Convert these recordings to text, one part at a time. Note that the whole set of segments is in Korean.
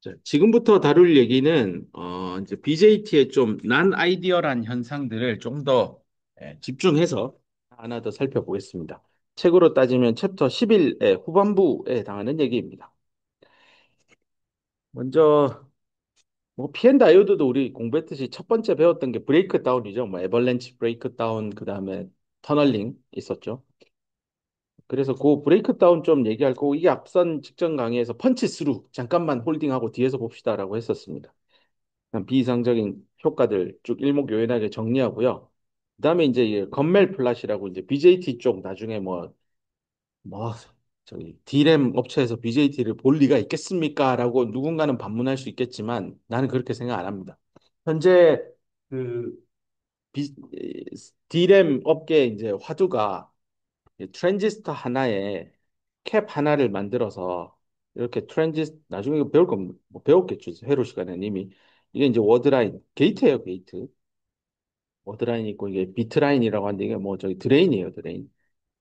자, 지금부터 다룰 얘기는 이제 BJT의 좀 난 아이디어란 현상들을 좀 더 집중해서 하나 더 살펴보겠습니다. 책으로 따지면 챕터 11의 후반부에 해당하는 얘기입니다. 먼저 뭐 p 다이오드도 우리 공부했듯이 첫 번째 배웠던 게 브레이크 다운이죠. 뭐 에벌렌치 브레이크 다운 그다음에 터널링 있었죠. 그래서 그 브레이크 다운 좀 얘기할 거고 이게 앞선 직전 강의에서 펀치 스루 잠깐만 홀딩하고 뒤에서 봅시다라고 했었습니다. 비이상적인 효과들 쭉 일목요연하게 정리하고요. 그다음에 이제 이 건멜 플랫이라고 이제 BJT 쪽 나중에 뭐 저기 D램 업체에서 BJT를 볼 리가 있겠습니까?라고 누군가는 반문할 수 있겠지만 나는 그렇게 생각 안 합니다. 현재 그 D램 업계 이제 화두가 이 트랜지스터 하나에 캡 하나를 만들어서 이렇게 나중에 이거 배울 거면 뭐 배웠겠죠. 회로 시간에 이미 이게 이제 워드라인 게이트예요, 게이트. 워드라인이 있고 이게 비트라인이라고 하는데 이게 뭐 저기 드레인이에요, 드레인.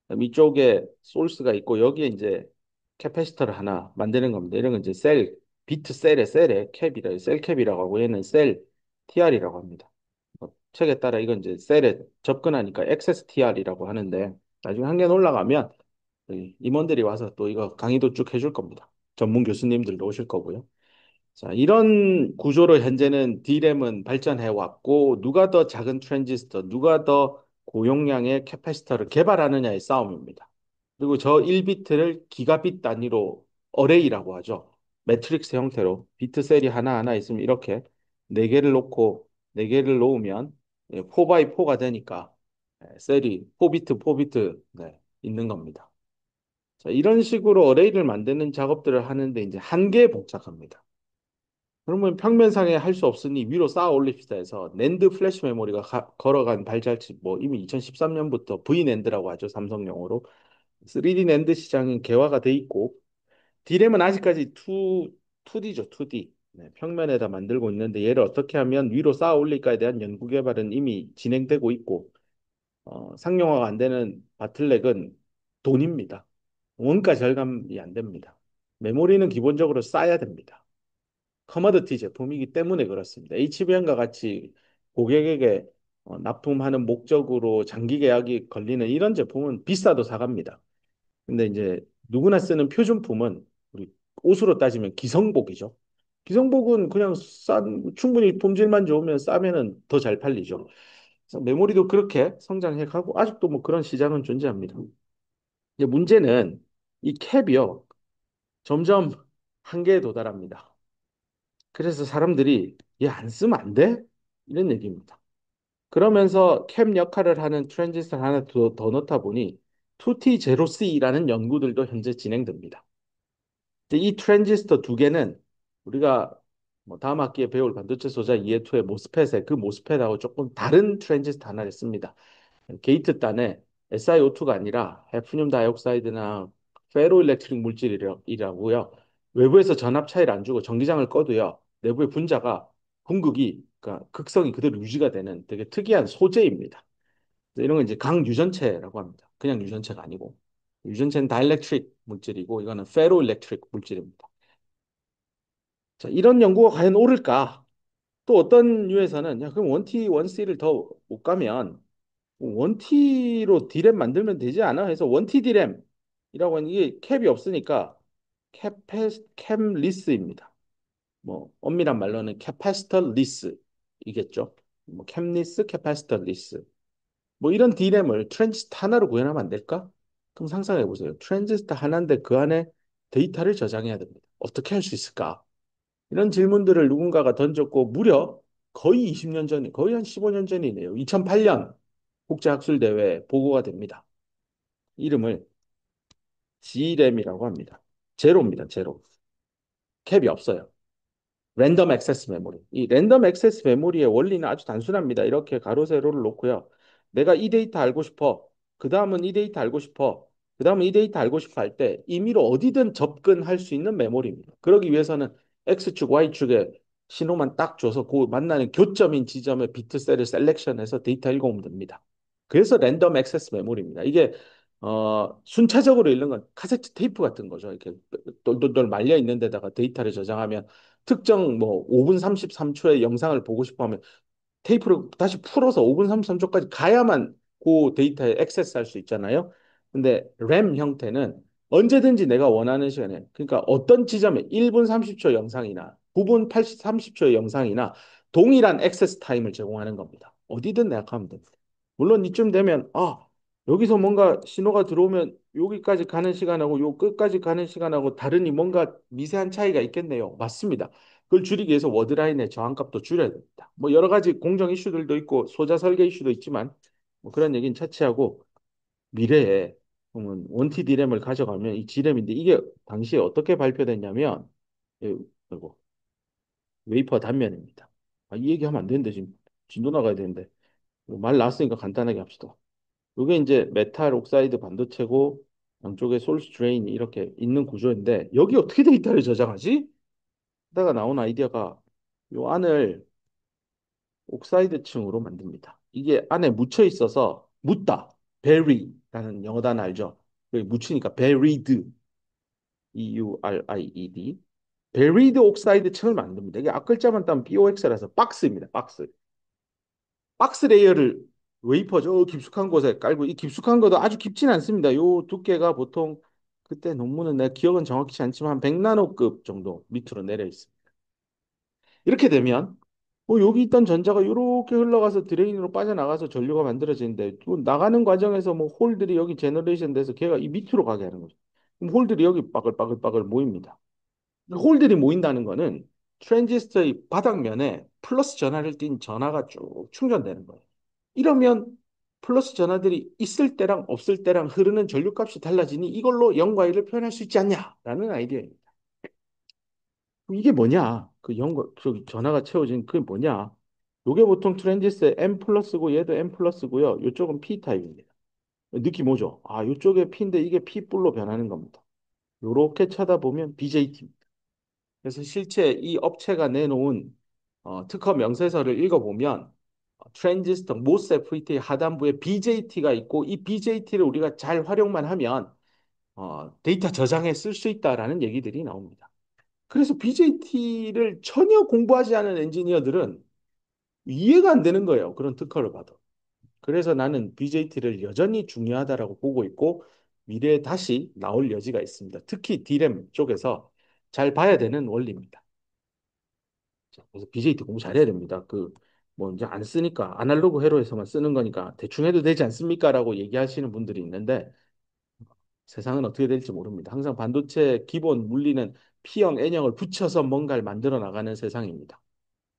그럼 이쪽에 소스가 있고 여기에 이제 캐패시터를 하나 만드는 겁니다. 이런 건 이제 비트 셀에 캡이라 셀 캡이라고 하고 얘는 셀 TR이라고 합니다. 뭐 책에 따라 이건 이제 셀에 접근하니까 XSTR이라고 하는데 나중에 학년 올라가면 저기 임원들이 와서 또 이거 강의도 쭉 해줄 겁니다. 전문 교수님들도 오실 거고요. 자, 이런 구조로 현재는 D램은 발전해 왔고 누가 더 작은 트랜지스터, 누가 더 고용량의 캐패시터를 개발하느냐의 싸움입니다. 그리고 저 1비트를 기가빗 단위로 어레이라고 하죠. 매트릭스 형태로 비트 셀이 하나하나 있으면 이렇게 네 개를 놓으면 4x4가 되니까 셀이 4비트 4비트 있는 겁니다. 자, 이런 식으로 어레이를 만드는 작업들을 하는데 이제 한계 복잡합니다. 그러면 평면상에 할 수 없으니 위로 쌓아 올립시다 해서 낸드 플래시 메모리가 걸어간 발자취 뭐 이미 2013년부터 V낸드라고 하죠. 삼성용어로 3D 낸드 시장은 개화가 돼 있고 D램은 아직까지 2D죠. 2D. 네, 평면에다 만들고 있는데 얘를 어떻게 하면 위로 쌓아 올릴까에 대한 연구 개발은 이미 진행되고 있고 상용화가 안 되는 바틀렉은 돈입니다. 원가 절감이 안 됩니다. 메모리는 기본적으로 쌓아야 됩니다. 커머디티 제품이기 때문에 그렇습니다. HBM과 같이 고객에게 납품하는 목적으로 장기 계약이 걸리는 이런 제품은 비싸도 사갑니다. 근데 이제 누구나 쓰는 표준품은 우리 옷으로 따지면 기성복이죠. 기성복은 그냥 충분히 품질만 좋으면 싸면은 더 잘 팔리죠. 그래서 메모리도 그렇게 성장해 가고 아직도 뭐 그런 시장은 존재합니다. 이제 문제는 이 캡이요. 점점 한계에 도달합니다. 그래서 사람들이 얘 안 쓰면 안 돼? 이런 얘기입니다. 그러면서 캡 역할을 하는 트랜지스터 하나 더 넣다 보니 2T0C라는 연구들도 현재 진행됩니다. 근데 이 트랜지스터 두 개는 우리가 뭐 다음 학기에 배울 반도체 소자 2의 모스펫의 그 모스펫하고 조금 다른 트랜지스터 하나를 씁니다. 게이트 단에 SiO2가 아니라 해프늄 다이옥사이드나 페로일렉트릭 물질이라고요. 외부에서 전압 차이를 안 주고 전기장을 꺼도요. 내부의 분자가 분극이 그러니까 극성이 그대로 유지가 되는 되게 특이한 소재입니다. 이런 건 이제 강유전체라고 합니다. 그냥 유전체가 아니고 유전체는 다이렉트릭 물질이고 이거는 페로일렉트릭 물질입니다. 자, 이런 연구가 과연 옳을까? 또 어떤 류에서는 야, 그럼 원T, 원C를 더 못 가면 원티로 디램 만들면 되지 않아? 해서 원티 디램이라고 하는 이게 캡이 없으니까 캠리스입니다. 뭐 엄밀한 말로는 캐파시터 리스이겠죠. 뭐 캠리스, 캐파시터 리스. 뭐 이런 디램을 트랜지스터 하나로 구현하면 안 될까? 그럼 상상해 보세요. 트랜지스터 하나인데 그 안에 데이터를 저장해야 됩니다. 어떻게 할 수 있을까? 이런 질문들을 누군가가 던졌고 무려 거의 20년 전, 거의 한 15년 전이네요. 2008년 국제학술대회 보고가 됩니다. 이름을 G램이라고 합니다. 제로입니다. 제로. 캡이 없어요. 랜덤 액세스 메모리. 이 랜덤 액세스 메모리의 원리는 아주 단순합니다. 이렇게 가로 세로를 놓고요. 내가 이 데이터 알고 싶어. 그 다음은 이 데이터 알고 싶어. 그 다음은 이 데이터 알고 싶어 할 때 임의로 어디든 접근할 수 있는 메모리입니다. 그러기 위해서는 X축, Y축에 신호만 딱 줘서 그 만나는 교점인 지점의 비트 셀을 셀렉션해서 데이터 읽어오면 됩니다. 그래서 랜덤 액세스 메모리입니다. 이게 순차적으로 읽는 건 카세트 테이프 같은 거죠. 이렇게 돌돌돌 말려 있는 데다가 데이터를 저장하면 특정 뭐 5분 33초의 영상을 보고 싶어 하면 테이프를 다시 풀어서 5분 33초까지 가야만 그 데이터에 액세스할 수 있잖아요. 근데 램 형태는 언제든지 내가 원하는 시간에 그러니까 어떤 지점에 1분 30초 영상이나 9분 30초의 영상이나 동일한 액세스 타임을 제공하는 겁니다. 어디든 내가 가면 됩니다. 물론 이쯤 되면 여기서 뭔가 신호가 들어오면 여기까지 가는 시간하고 요 끝까지 가는 시간하고 다르니 뭔가 미세한 차이가 있겠네요. 맞습니다. 그걸 줄이기 위해서 워드라인의 저항값도 줄여야 됩니다. 뭐 여러 가지 공정 이슈들도 있고 소자 설계 이슈도 있지만 뭐 그런 얘기는 차치하고 미래에 원티 디램을 가져가면 이 디램인데 이게 당시에 어떻게 발표됐냐면 이거 웨이퍼 단면입니다. 이 얘기하면 안 되는데 지금 진도 나가야 되는데 말 나왔으니까 간단하게 합시다. 이게 이제 메탈 옥사이드 반도체고 양쪽에 소스 드레인이 이렇게 있는 구조인데 여기 어떻게 데이터를 저장하지? 하다가 나온 아이디어가 요 안을 옥사이드층으로 만듭니다. 이게 안에 묻혀 있어서 묻다, bury라는 영어 단어 알죠? 여기 묻히니까 buried, buried, buried 옥사이드층을 만듭니다. 이게 앞글자만 따면 BOX라서 박스입니다. 박스. 박스 레이어를 웨이퍼 저 깊숙한 곳에 깔고 이 깊숙한 것도 아주 깊진 않습니다. 요 두께가 보통 그때 논문은 내 기억은 정확치 않지만 한 100나노급 정도 밑으로 내려 있습니다. 이렇게 되면 여기 있던 전자가 이렇게 흘러가서 드레인으로 빠져나가서 전류가 만들어지는데 또 나가는 과정에서 뭐 홀들이 여기 제너레이션 돼서 걔가 이 밑으로 가게 하는 거죠. 그럼 홀들이 여기 빠글빠글빠글 모입니다. 홀들이 모인다는 거는 트랜지스터의 바닥면에 플러스 전하를 띤 전하가 쭉 충전되는 거예요. 이러면 플러스 전하들이 있을 때랑 없을 때랑 흐르는 전류값이 달라지니 이걸로 0과 1을 표현할 수 있지 않냐라는 아이디어입니다. 그럼 이게 뭐냐? 그 저기 전하가 채워진 그게 뭐냐? 요게 보통 트랜지스의 M 플러스고 얘도 M 플러스고요. 요쪽은 P 타입입니다. 느낌 오죠? 요쪽에 P인데 이게 P뿔로 변하는 겁니다. 요렇게 쳐다보면 BJT입니다. 그래서 실제 이 업체가 내놓은 특허 명세서를 읽어보면 트랜지스터 모스FET 하단부에 BJT가 있고 이 BJT를 우리가 잘 활용만 하면 데이터 저장에 쓸 수 있다라는 얘기들이 나옵니다. 그래서 BJT를 전혀 공부하지 않은 엔지니어들은 이해가 안 되는 거예요. 그런 특허를 받아. 그래서 나는 BJT를 여전히 중요하다라고 보고 있고 미래에 다시 나올 여지가 있습니다. 특히 D램 쪽에서 잘 봐야 되는 원리입니다. 자, 그래서 BJT 공부 잘해야 됩니다. 뭐 이제 안 쓰니까 아날로그 회로에서만 쓰는 거니까 대충 해도 되지 않습니까? 라고 얘기하시는 분들이 있는데 세상은 어떻게 될지 모릅니다. 항상 반도체 기본 물리는 P형, N형을 붙여서 뭔가를 만들어 나가는 세상입니다.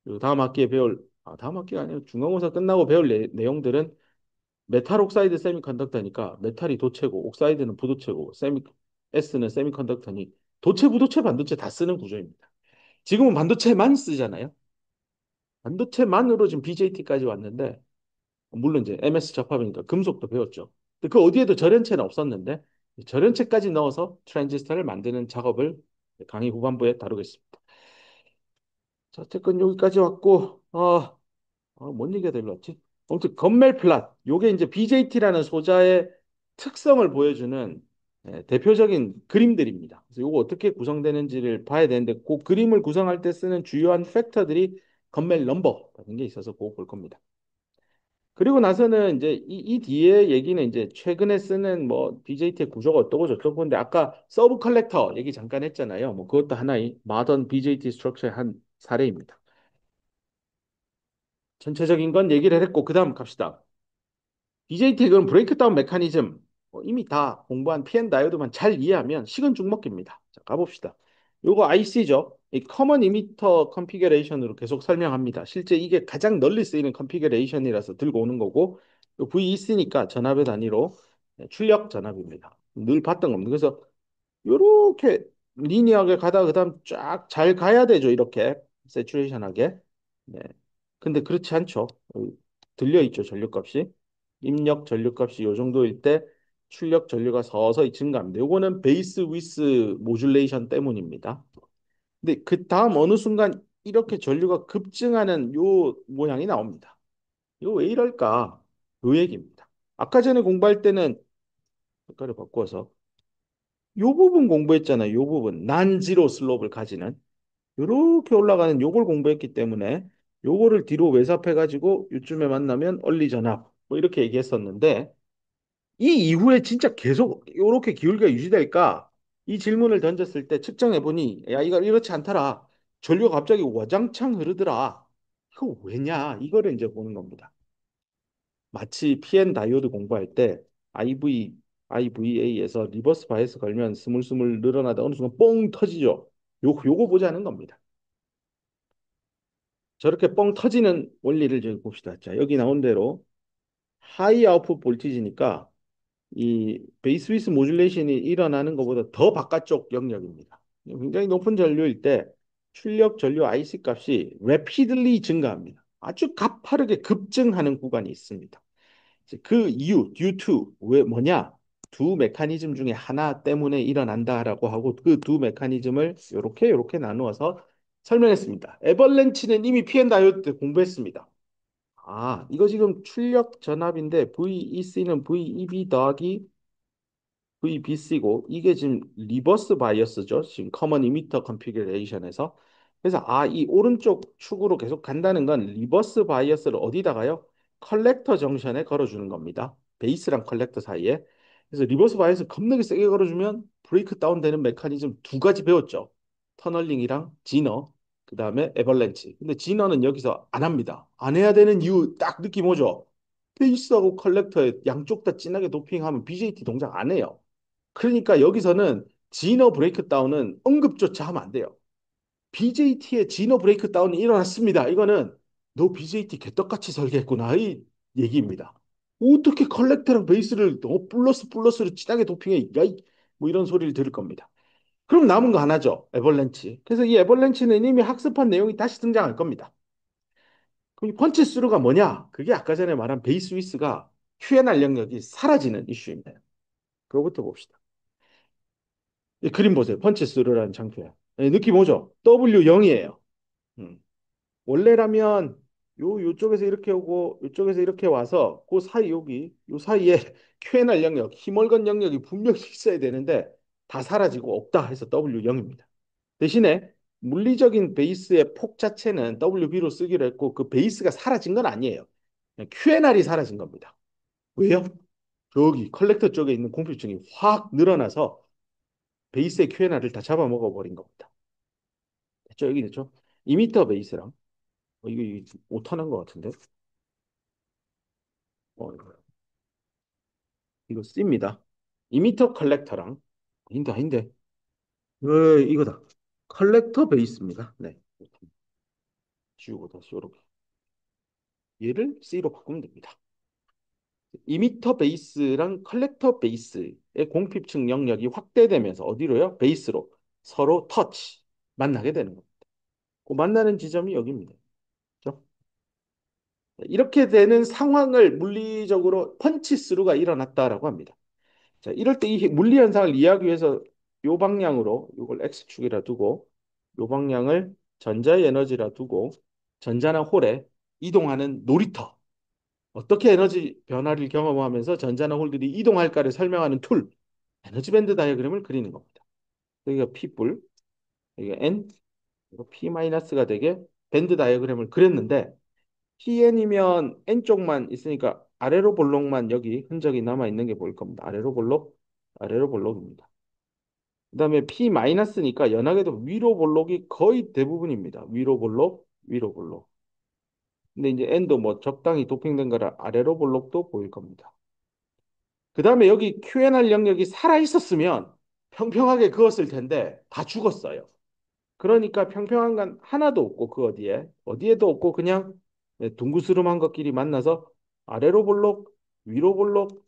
그리고 다음 학기가 아니라 중간고사 끝나고 배울 내용들은 메탈 옥사이드 세미컨덕터니까 메탈이 도체고 옥사이드는 부도체고 S는 세미컨덕터니 도체, 부도체, 반도체 다 쓰는 구조입니다. 지금은 반도체만 쓰잖아요. 반도체만으로 지금 BJT까지 왔는데 물론 이제 MS 접합이니까 금속도 배웠죠. 근데 그 어디에도 절연체는 없었는데 절연체까지 넣어서 트랜지스터를 만드는 작업을 강의 후반부에 다루겠습니다. 자, 어쨌건 여기까지 왔고 뭔 얘기가 되려 왔지? 아무튼 건멜 플랫 요게 이제 BJT라는 소자의 특성을 보여주는 대표적인 그림들입니다. 그래서 요거 어떻게 구성되는지를 봐야 되는데 그 그림을 구성할 때 쓰는 주요한 팩터들이 건멜 넘버라는 게 있어서 그거 볼 겁니다. 그리고 나서는 이제 이 뒤에 얘기는 이제 최근에 쓰는 뭐 BJT의 구조가 어떠고 저떠고 근데 아까 서브 컬렉터 얘기 잠깐 했잖아요. 뭐 그것도 하나의 마던 BJT 스트럭처의 한 사례입니다. 전체적인 건 얘기를 했고 그다음 갑시다. BJT 그럼 브레이크다운 메커니즘 이미 다 공부한 PN 다이오드만 잘 이해하면 식은 죽 먹깁니다. 자, 가봅시다. 요거 IC죠. 이 커먼 이미터 컨피그레이션으로 계속 설명합니다. 실제 이게 가장 널리 쓰이는 컨피그레이션이라서 들고 오는 거고 요 VEC니까 전압의 단위로 출력 전압입니다. 늘 봤던 겁니다. 그래서 요렇게 리니어하게 가다가 그다음 쫙 잘 가야 되죠. 이렇게 세츄레이션하게. 네. 근데 그렇지 않죠. 들려 있죠. 전류값이. 입력 전류값이 요 정도일 때 출력 전류가 서서히 증가합니다. 요거는 베이스 위스 모듈레이션 때문입니다. 근데 그 다음 어느 순간 이렇게 전류가 급증하는 요 모양이 나옵니다. 이거 왜 이럴까? 요 얘기입니다. 아까 전에 공부할 때는 색깔을 바꿔서 요 부분 공부했잖아요. 요 부분 난지로 슬롭을 가지는 요렇게 올라가는 요걸 공부했기 때문에 요거를 뒤로 외삽해 가지고 요쯤에 만나면 얼리 전압 뭐 이렇게 얘기했었는데 이 이후에 진짜 계속 요렇게 기울기가 유지될까? 이 질문을 던졌을 때 측정해 보니 야 이거 이렇지 않더라. 전류가 갑자기 와장창 흐르더라. 이거 왜냐? 이거를 이제 보는 겁니다. 마치 PN 다이오드 공부할 때 IVA에서 리버스 바이어스 걸면 스물스물 늘어나다 어느 순간 뻥 터지죠. 요거 보자는 겁니다. 저렇게 뻥 터지는 원리를 좀 봅시다. 자, 여기 나온 대로 하이 아웃풋 볼티지니까 이 베이스 위스 모듈레이션이 일어나는 것보다 더 바깥쪽 영역입니다. 굉장히 높은 전류일 때 출력 전류 IC 값이 rapidly 증가합니다. 아주 가파르게 급증하는 구간이 있습니다. 그 이유, due to, 왜 뭐냐? 두 메커니즘 중에 하나 때문에 일어난다라고 하고 그 두 메커니즘을 이렇게 나누어서 설명했습니다. 에벌렌치는 이미 p 엔 다이오드 때 공부했습니다. 아, 이거 지금 출력 전압인데 VEC는 VEB 더하기 VBC고 이게 지금 리버스 바이어스죠. 지금 커먼 이미터 컨피그레이션에서. 그래서 이 오른쪽 축으로 계속 간다는 건 리버스 바이어스를 어디다가요? 컬렉터 정션에 걸어주는 겁니다. 베이스랑 컬렉터 사이에. 그래서 리버스 바이어스 겁나게 세게 걸어주면 브레이크 다운 되는 메커니즘 두 가지 배웠죠. 터널링이랑 지너, 그 다음에 에벌렌치. 근데 지너는 여기서 안 합니다. 안 해야 되는 이유 딱 느낌 오죠? 베이스하고 컬렉터에 양쪽 다 진하게 도핑하면 BJT 동작 안 해요. 그러니까 여기서는 지너 브레이크 다운은 언급조차 하면 안 돼요. BJT의 지너 브레이크 다운이 일어났습니다. 이거는 너 BJT 개떡같이 설계했구나 이 얘기입니다. 어떻게 컬렉터랑 베이스를 너 플러스로 진하게 도핑해? 야, 뭐 이런 소리를 들을 겁니다. 그럼 남은 거 하나죠. 에벌렌치. 그래서 이 에벌렌치는 이미 학습한 내용이 다시 등장할 겁니다. 그럼 이 펀치 스루가 뭐냐? 그게 아까 전에 말한 베이스 위스가 QNR 영역이 사라지는 이슈입니다. 그거부터 봅시다. 이 그림 보세요. 펀치스루라는 장표야. 예, 느낌 오죠? W0이에요. 원래라면 요쪽에서 이렇게 오고 요쪽에서 이렇게 와서 그 사이 여기 요 사이에 QNR 영역, 힘얼건 영역이 분명히 있어야 되는데 다 사라지고 없다 해서 W0입니다. 대신에 물리적인 베이스의 폭 자체는 WB로 쓰기로 했고 그 베이스가 사라진 건 아니에요. QNR이 사라진 겁니다. 왜요? 여기 컬렉터 쪽에 있는 공필층이 확 늘어나서 베이스의 QNR을 다 잡아먹어 버린 겁니다. 됐죠? 여기 됐죠? 2미터 베이스랑 이거 오타난 것 같은데? 이거 C입니다. 2미터 컬렉터랑 아닌데 이거다. 컬렉터 베이스입니다. 네. 지우고 다시 이렇게 얘를 C로 바꾸면 됩니다. 2미터 베이스랑 컬렉터 베이스의 공핍층 영역이 확대되면서 어디로요? 베이스로 서로 터치 만나게 되는 겁니다. 그 만나는 지점이 여기입니다. 그렇죠? 이렇게 되는 상황을 물리적으로 펀치스루가 일어났다라고 합니다. 자, 이럴 때 이 물리 현상을 이해하기 위해서 요 방향으로 이걸 X축이라 두고 요 방향을 전자의 에너지라 두고 전자나 홀에 이동하는 놀이터. 어떻게 에너지 변화를 경험하면서 전자나 홀들이 이동할까를 설명하는 툴. 에너지 밴드 다이어그램을 그리는 겁니다. 여기가 P뿔, 여기가 N, 이거 P-가 되게 밴드 다이어그램을 그렸는데 TN이면 N쪽만 있으니까 아래로 볼록만 여기 흔적이 남아 있는 게 보일 겁니다. 아래로 볼록입니다. 그다음에 P-니까 연하게도 위로 볼록이 거의 대부분입니다. 위로 볼록. 근데 이제 N도 뭐 적당히 도핑된 거라 아래로 볼록도 보일 겁니다. 그다음에 여기 QNR 영역이 살아 있었으면 평평하게 그었을 텐데 다 죽었어요. 그러니까 평평한 건 하나도 없고 그 어디에도 없고 그냥 둥그스름한 것끼리 만나서 아래로 볼록, 위로 볼록,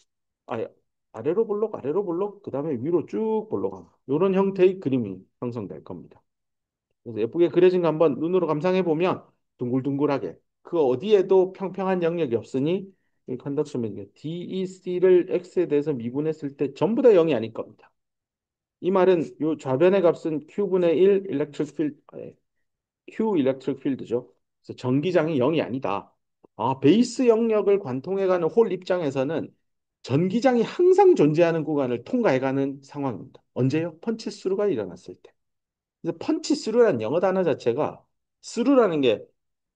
아 아래로 볼록, 그다음에 위로 쭉 볼록한 이런 형태의 그림이 형성될 겁니다. 그래서 예쁘게 그려진 거 한번 눈으로 감상해 보면 둥글둥글하게 그 어디에도 평평한 영역이 없으니 이 컨덕션 매직 DEC를 X에 대해서 미분했을 때 전부 다 0이 아닐 겁니다. 이 말은 요 좌변의 값은 Q분의 1 일렉트릭 필드, Q 일렉트릭 필드죠. 그래서 전기장이 0이 아니다. 베이스 영역을 관통해가는 홀 입장에서는 전기장이 항상 존재하는 구간을 통과해가는 상황입니다. 언제요? 펀치 스루가 일어났을 때. 그래서 펀치 스루라는 영어 단어 자체가 스루라는 게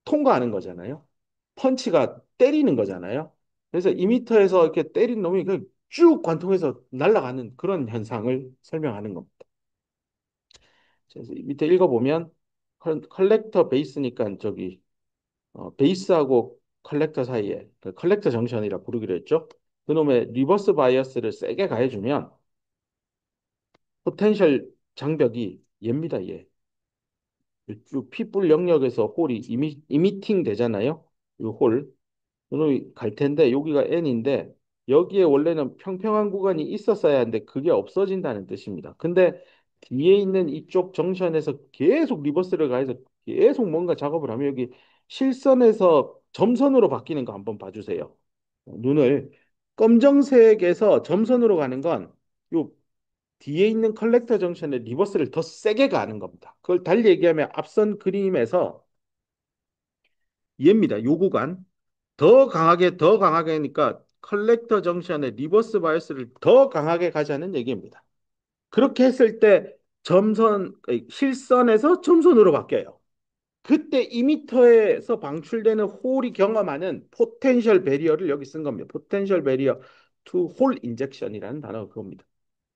통과하는 거잖아요. 펀치가 때리는 거잖아요. 그래서 2미터에서 이렇게 때린 놈이 쭉 관통해서 날아가는 그런 현상을 설명하는 겁니다. 그래서 밑에 읽어보면 컬렉터 베이스니까 저기 베이스하고 컬렉터 사이에 그 컬렉터 정션이라 부르기로 했죠. 그놈의 리버스 바이어스를 세게 가해주면 포텐셜 장벽이 얘입니다. 얘. 쭉 핏불 영역에서 홀이 이미팅 되잖아요. 이 홀. 이놈이 갈 텐데 여기가 N인데 여기에 원래는 평평한 구간이 있었어야 하는데 그게 없어진다는 뜻입니다. 근데 뒤에 있는 이쪽 정션에서 계속 리버스를 가해서 계속 뭔가 작업을 하면 여기 실선에서 점선으로 바뀌는 거 한번 봐주세요. 눈을 검정색에서 점선으로 가는 건 요 뒤에 있는 컬렉터 정션의 리버스를 더 세게 가는 겁니다. 그걸 달리 얘기하면 앞선 그림에서 얘입니다. 요 구간. 더 강하게 하니까 컬렉터 정션의 리버스 바이어스를 더 강하게 가자는 얘기입니다. 그렇게 했을 때 실선에서 점선으로 바뀌어요. 그때 2미터에서 방출되는 홀이 경험하는 포텐셜 베리어를 여기 쓴 겁니다. 포텐셜 베리어 투 홀 인젝션이라는 단어가 그겁니다.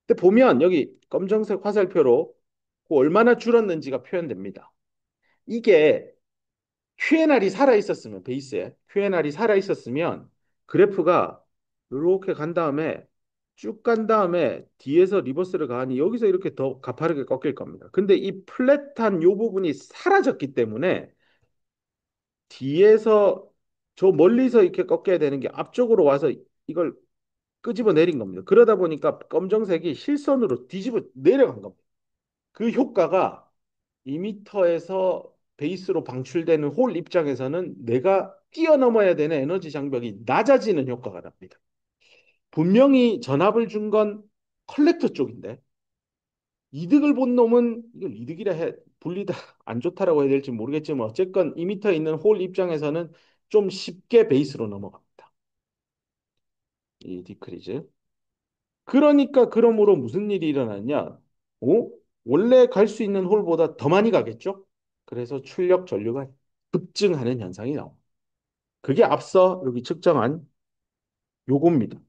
근데 보면 여기 검정색 화살표로 그 얼마나 줄었는지가 표현됩니다. 이게 QNR이 살아 있었으면 베이스에 QNR이 살아 있었으면 그래프가 이렇게 간 다음에 쭉 간 다음에 뒤에서 리버스를 가니 여기서 이렇게 더 가파르게 꺾일 겁니다. 근데 이 플랫한 요 부분이 사라졌기 때문에 뒤에서 저 멀리서 이렇게 꺾여야 되는 게 앞쪽으로 와서 이걸 끄집어 내린 겁니다. 그러다 보니까 검정색이 실선으로 뒤집어 내려간 겁니다. 그 효과가 2미터에서 베이스로 방출되는 홀 입장에서는 내가 뛰어넘어야 되는 에너지 장벽이 낮아지는 효과가 납니다. 분명히 전압을 준 건 컬렉터 쪽인데 이득을 본 놈은 이걸 이득이라 해 분리다 안 좋다라고 해야 될지 모르겠지만 어쨌건 2미터에 있는 홀 입장에서는 좀 쉽게 베이스로 넘어갑니다. 이 디크리즈. 그러니까 그러므로 무슨 일이 일어났냐? 오? 원래 갈 수 있는 홀보다 더 많이 가겠죠? 그래서 출력 전류가 급증하는 현상이 나옵니다. 그게 앞서 여기 측정한 요겁니다.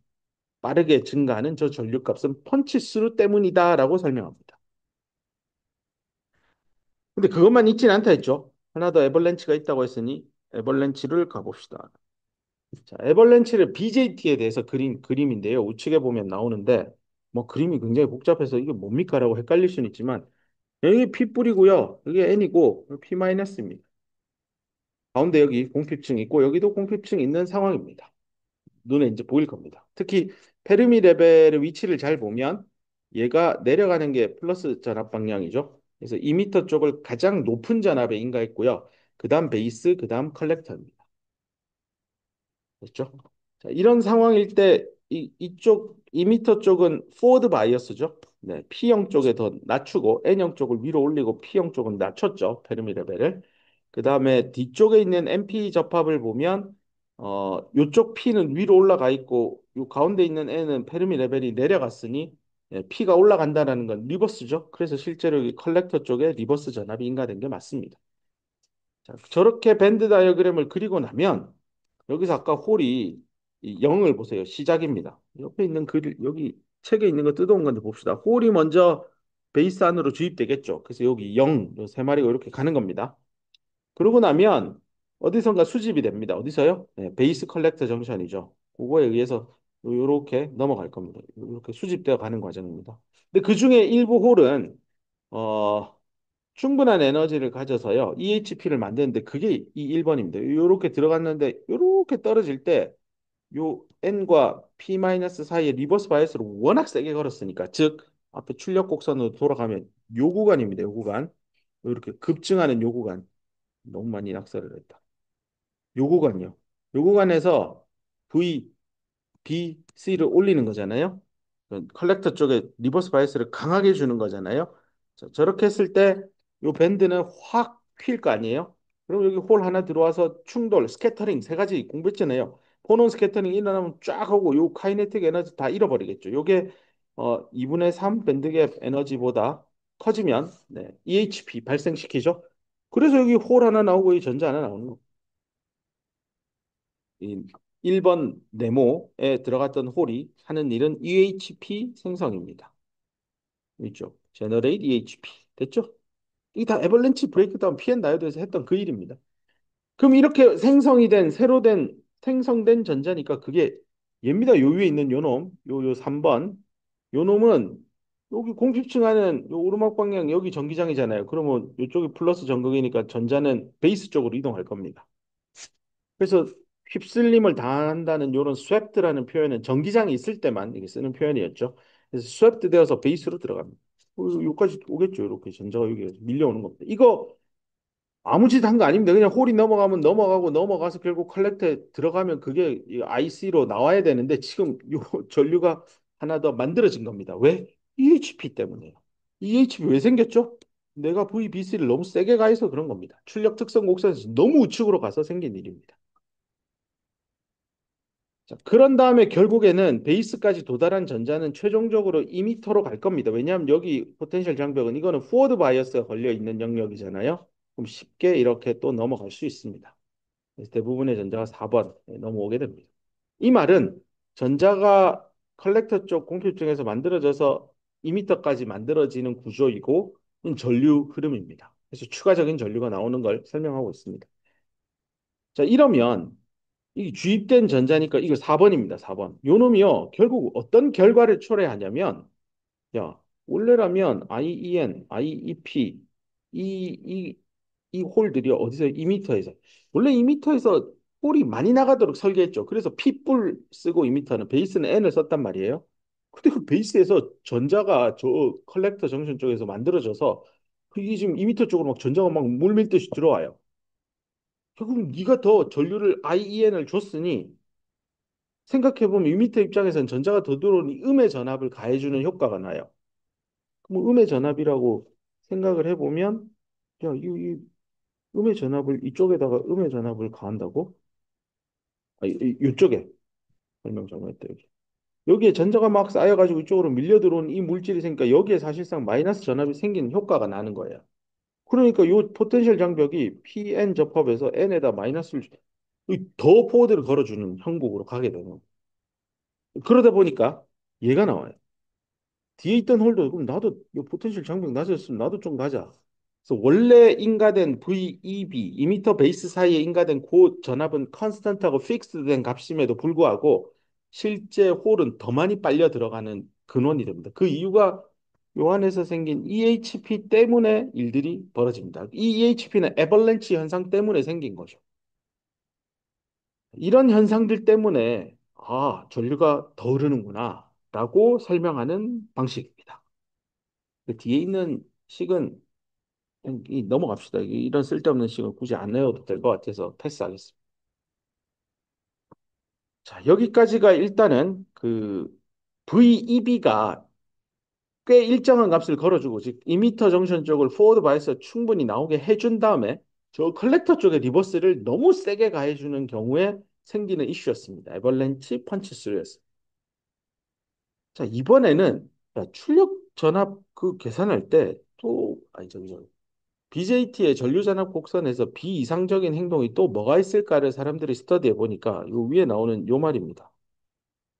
빠르게 증가하는 저 전류값은 펀치스루 때문이다라고 설명합니다. 근데 그것만 있진 않다 했죠. 하나 더 에벌렌치가 있다고 했으니 에벌렌치를 가봅시다. 자, 에벌렌치를 BJT에 대해서 그린 그림인데요. 우측에 보면 나오는데 뭐 그림이 굉장히 복잡해서 이게 뭡니까라고 헷갈릴 수는 있지만 여기 P뿔이고요. 여기 N이고 P-입니다. 가운데 여기 공핍층 있고 여기도 공핍층 있는 상황입니다. 눈에 이제 보일 겁니다. 특히 페르미 레벨의 위치를 잘 보면 얘가 내려가는 게 플러스 전압 방향이죠. 그래서 2미터 쪽을 가장 높은 전압에 인가했고요. 그 다음 베이스, 그 다음 컬렉터입니다. 됐죠? 자, 이런 상황일 때 이쪽 2미터 쪽은 포워드 바이어스죠. 네, P형 쪽에 더 낮추고 N형 쪽을 위로 올리고 P형 쪽은 낮췄죠. 페르미 레벨을. 그 다음에 뒤쪽에 있는 MP 접합을 보면 요쪽 P는 위로 올라가 있고 요 가운데 있는 N은 페르미 레벨이 내려갔으니 P가 올라간다는 건 리버스죠. 그래서 실제로 이 컬렉터 쪽에 리버스 전압이 인가된 게 맞습니다. 자, 저렇게 밴드 다이어그램을 그리고 나면 여기서 아까 홀이 이 0을 보세요. 시작입니다. 옆에 있는 글 여기 책에 있는 거 뜯어온 건데 봅시다. 홀이 먼저 베이스 안으로 주입되겠죠. 그래서 여기 0, 세 마리가 이렇게 가는 겁니다. 그러고 나면 어디선가 수집이 됩니다. 어디서요? 네, 베이스 컬렉터 정션이죠. 그거에 의해서 이렇게 넘어갈 겁니다. 이렇게 수집되어 가는 과정입니다. 근데 그 중에 일부 홀은 어, 충분한 에너지를 가져서요. EHP를 만드는데 그게 이 1번입니다. 이렇게 들어갔는데 이렇게 떨어질 때 요 N과 P 마이너스 사이에 리버스 바이어스를 워낙 세게 걸었으니까 즉 앞에 출력 곡선으로 돌아가면 요 구간입니다. 요 구간. 이렇게 급증하는 요 구간. 너무 많이 낙서를 했다. 요 구간요. 요 구간에서 V, B, C를 올리는 거잖아요. 컬렉터 쪽에 리버스 바이어스를 강하게 주는 거잖아요. 자, 저렇게 했을 때 요 밴드는 확 휜 거 아니에요? 그럼 여기 홀 하나 들어와서 충돌, 스캐터링 세 가지 공부했잖아요. 포논 스캐터링 일어나면 쫙 하고 요 카이네틱 에너지 다 잃어버리겠죠. 요게 2분의 3 밴드갭 에너지보다 커지면 네, EHP 발생시키죠. 그래서 여기 홀 하나 나오고 이 전자 하나 나오는 거. 이 1번 네모에 들어갔던 홀이 하는 일은 EHP 생성입니다. 있죠. Generate EHP. 됐죠? 이게 다 에벌렌치 브레이크다운 PN 다이오드에서 했던 그 일입니다. 그럼 이렇게 생성이 된 새로 된 생성된 전자니까 그게 얘입니다. 요 위에 있는 요 놈, 요 3번. 요 놈은 여기 공집층 안은 요 오르막 방향 여기 전기장이잖아요. 그러면 이쪽이 플러스 전극이니까 전자는 베이스 쪽으로 이동할 겁니다. 그래서 휩쓸림을 당한다는 요런 스웨프트라는 표현은 전기장이 있을 때만 이게 쓰는 표현이었죠. 그래서 스웨프트 되어서 베이스로 들어갑니다. 여기까지 오겠죠. 이렇게 전자가 여기 밀려오는 겁니다. 이거 아무 짓 한 거 아닙니다. 그냥 홀이 넘어가면 넘어가고 넘어가서 결국 컬렉터에 들어가면 그게 IC로 나와야 되는데 지금 요 전류가 하나 더 만들어진 겁니다. 왜? EHP 때문에요. EHP 왜 생겼죠? 내가 VBC를 너무 세게 가해서 그런 겁니다. 출력 특성 곡선에서 너무 우측으로 가서 생긴 일입니다. 자, 그런 다음에 결국에는 베이스까지 도달한 전자는 최종적으로 이미터로 갈 겁니다. 왜냐하면 여기 포텐셜 장벽은 이거는 포워드 바이어스가 걸려 있는 영역이잖아요. 그럼 쉽게 이렇게 또 넘어갈 수 있습니다. 그래서 대부분의 전자가 4번 넘어오게 됩니다. 이 말은 전자가 컬렉터 쪽 공필중에서 만들어져서 이미터까지 만들어지는 구조이고 전류 흐름입니다. 그래서 추가적인 전류가 나오는 걸 설명하고 있습니다. 자, 이러면 이 주입된 전자니까 이거 4번입니다. 4번. 요 놈이요. 결국 어떤 결과를 초래하냐면 야, 원래라면 IEN, IEP 이 홀들이 어디서 2미터에서 원래 2미터에서 홀이 많이 나가도록 설계했죠. 그래서 P뿔 쓰고 2미터는 베이스는 N을 썼단 말이에요. 근데 그 베이스에서 전자가 저 컬렉터 정션 쪽에서 만들어져서 그게 지금 2미터 쪽으로 막 전자가 막 물밀듯이 들어와요. 결국 네가 더 전류를 IEN을 줬으니 생각해보면 2미터 입장에서는 전자가 더 들어오니 음의 전압을 가해주는 효과가 나요. 그럼 음의 전압이라고 생각을 해보면 야, 이 음의 전압을 이쪽에다가 음의 전압을 가한다고? 이쪽에 설명 잘못했다 여기. 여기에 전자가 막 쌓여가지고 이쪽으로 밀려 들어온 이 물질이 생기니까 여기에 사실상 마이너스 전압이 생기는 효과가 나는 거예요. 그러니까 요 포텐셜 장벽이 Pn 접합에서 N에다 마이너스를 더 포워드를 걸어주는 형국으로 가게 되는. 그러다 보니까 얘가 나와요. 뒤에 있던 홀더 그럼 나도 이 포텐셜 장벽 낮았으면 나도 좀 가자. 그래서 원래 인가된 VEB 2미터 베이스 사이에 인가된 그 전압은 컨스턴트하고 픽스된 값임에도 불구하고 실제 홀은 더 많이 빨려 들어가는 근원이 됩니다. 그 이유가 요 안에서 생긴 EHP 때문에 일들이 벌어집니다. 이 EHP는 애벌렌치 현상 때문에 생긴 거죠. 이런 현상들 때문에 전류가 더 흐르는구나라고 설명하는 방식입니다. 그 뒤에 있는 식은 그냥 넘어갑시다. 이런 쓸데없는 식은 굳이 안 내어도 될 것 같아서 패스하겠습니다. 자, 여기까지가 일단은 그 VEB가 꽤 일정한 값을 걸어주고, 즉 2미터 정션 쪽을 포워드 바이스 충분히 나오게 해준 다음에 저 컬렉터 쪽에 리버스를 너무 세게 가해주는 경우에 생기는 이슈였습니다. 에벌렌치 펀치 스루였습니다. 자, 이번에는 야, 출력 전압 그 계산할 때 또, 아니, 저기, BJT의 전류전압 곡선에서 비이상적인 행동이 또 뭐가 있을까를 사람들이 스터디해 보니까 요 위에 나오는 요 말입니다.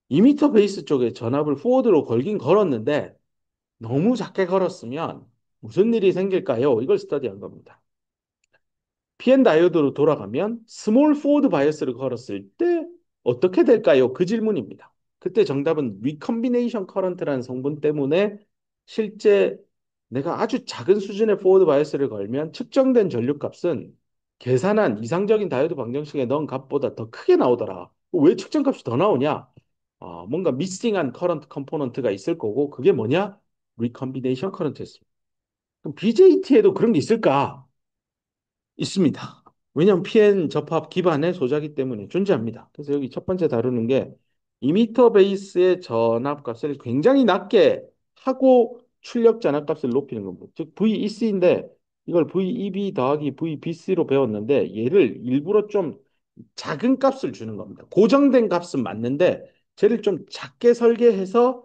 2미터 베이스 쪽에 전압을 포워드로 걸긴 걸었는데 너무 작게 걸었으면 무슨 일이 생길까요? 이걸 스터디한 겁니다. PN 다이오드로 돌아가면 스몰 포워드 바이어스를 걸었을 때 어떻게 될까요? 그 질문입니다. 그때 정답은 리컨비네이션 커런트라는 성분 때문에 실제 내가 아주 작은 수준의 포워드 바이어스를 걸면 측정된 전류값은 계산한 이상적인 다이오드 방정식에 넣은 값보다 더 크게 나오더라. 왜 측정값이 더 나오냐? 뭔가 미싱한 커런트 컴포넌트가 있을 거고 그게 뭐냐? 리컨비네이션 커런트였습니다. 그럼 BJT에도 그런 게 있을까? 있습니다. 왜냐하면 PN 접합 기반의 소자기 때문에 존재합니다. 그래서 여기 첫 번째 다루는 게 2미터 베이스의 전압값을 굉장히 낮게 하고 출력 전압값을 높이는 겁니다. 즉 VEC인데 이걸 VEB 더하기 VBC로 배웠는데 얘를 일부러 좀 작은 값을 주는 겁니다. 고정된 값은 맞는데 쟤를 좀 작게 설계해서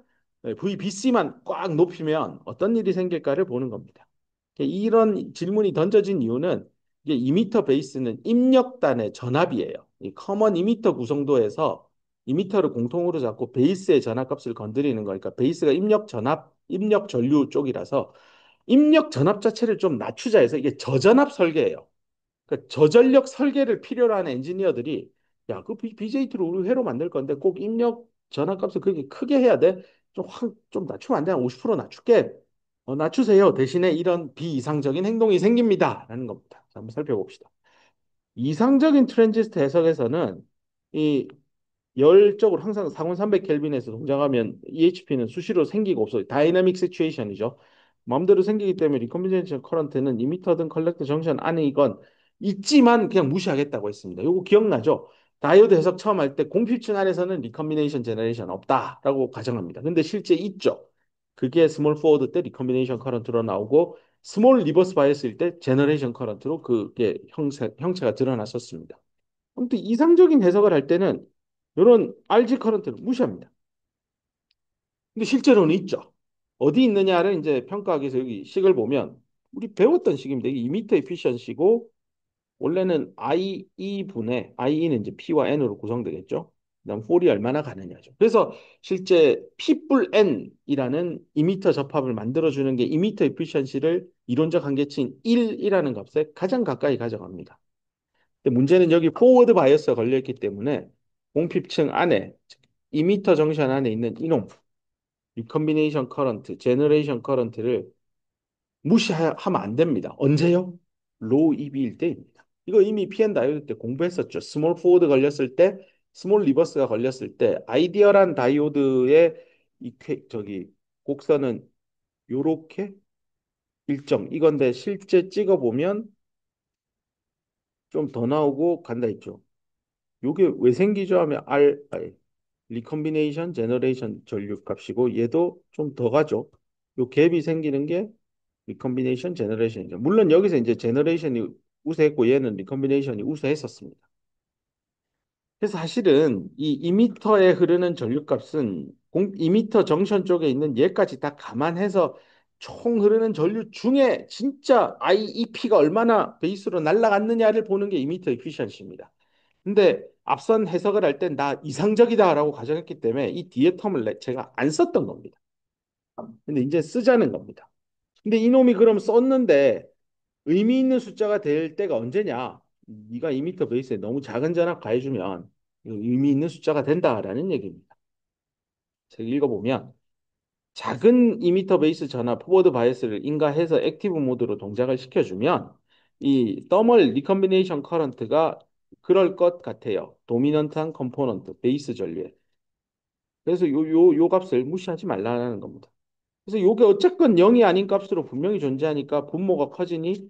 VBC만 꽉 높이면 어떤 일이 생길까를 보는 겁니다. 이런 질문이 던져진 이유는 이게 이미터 베이스는 입력단의 전압이에요. 이 커먼 이미터 구성도에서 이미터를 공통으로 잡고 베이스의 전압값을 건드리는 거니까 베이스가 입력 전압, 입력 전류 쪽이라서 입력 전압 자체를 좀 낮추자 해서 이게 저전압 설계예요. 그러니까 저전력 설계를 필요로 하는 엔지니어들이 야, 그 BJT를 우리 회로 만들 건데 꼭 입력 전압값을 그렇게 크게 해야 돼? 좀 낮추면 안 돼? 한 50% 낮출게. 낮추세요. 대신에 이런 비이상적인 행동이 생깁니다. 라는 겁니다. 자, 한번 살펴봅시다. 이상적인 트랜지스터 해석에서는 이 열적으로 항상 상온 300켈빈에서 동작하면 EHP는 수시로 생기고 없어요. 다이나믹 시츄에이션이죠. 마음대로 생기기 때문에 리컴비네이션 커런트는 이미터든 컬렉터 정션 안이건 있지만 그냥 무시하겠다고 했습니다. 요거 기억나죠? 다이오드 해석 처음 할 때 공필층 안에서는 리컴비네이션 제너레이션 없다라고 가정합니다. 근데 실제 있죠. 그게 스몰 포워드 때 리컴비네이션 커런트로 나오고 스몰 리버스 바이어스일 때 제너레이션 커런트로 그게 형체가 드러났었습니다. 아무튼 이상적인 해석을 할 때는 이런 RG 커런트를 무시합니다. 근데 실제로는 있죠. 어디 있느냐를 이제 평가하기 위해서 여기 식을 보면 우리 배웠던 식입니다. 이게 2m 에피션시고 원래는 IE분의 IE는 이제 P와 N으로 구성되겠죠. 그다음 홀이 얼마나 가느냐죠. 그래서 실제 P 뿔 N이라는 2m 접합을 만들어주는 게 2m 에피션시를 이론적 한계치인 1이라는 값에 가장 가까이 가져갑니다. 근데 문제는 여기 포워드 바이어스가 걸려있기 때문에 공핍층 안에 2m 정션 안에 있는 이놈 리컨비네이션 커런트, 제너레이션 커런트를 무시하면 안 됩니다. 언제요? 로우 EB일 때입니다. 이거 이미 PN 다이오드 때 공부했었죠. 스몰 포워드 걸렸을 때, 스몰 리버스가 걸렸을 때 아이디얼한 다이오드의 저기 곡선은 요렇게 일정 이건데 실제 찍어보면 좀 더 나오고 간다 했죠. 요게 왜 생기죠 하면 리컨비네이션 제너레이션 전류 값이고 얘도 좀 더 가죠. 요 갭이 생기는 게 리컨비네이션 제너레이션이죠. 물론 여기서 이제 제너레이션이 우세했고 얘는 리컨비네이션이 우세했었습니다. 그래서 사실은 이 2m에 흐르는 전류값은 2m 정션 쪽에 있는 얘까지 다 감안해서 총 흐르는 전류 중에 진짜 IEP가 얼마나 베이스로 날아갔느냐를 보는 게 2m 에피션시입니다. 근데 앞선 해석을 할 땐 나 이상적이다라고 가정했기 때문에 이 뒤에 텀을 제가 안 썼던 겁니다. 근데 이제 쓰자는 겁니다. 근데 이놈이 그럼 썼는데 의미 있는 숫자가 될 때가 언제냐? 네가 2m 베이스에 너무 작은 전압 가해주면 의미 있는 숫자가 된다라는 얘기입니다. 제가 읽어보면 작은 2m 베이스 전압 포워드 바이어스를 인가해서 액티브 모드로 동작을 시켜주면 이 더멀 리컨비네이션 커런트가 그럴 것 같아요. 도미넌트한 컴포넌트 베이스 전류에. 그래서 요 값을 무시하지 말라는 겁니다. 그래서 요게 어쨌건 0이 아닌 값으로 분명히 존재하니까 분모가 커지니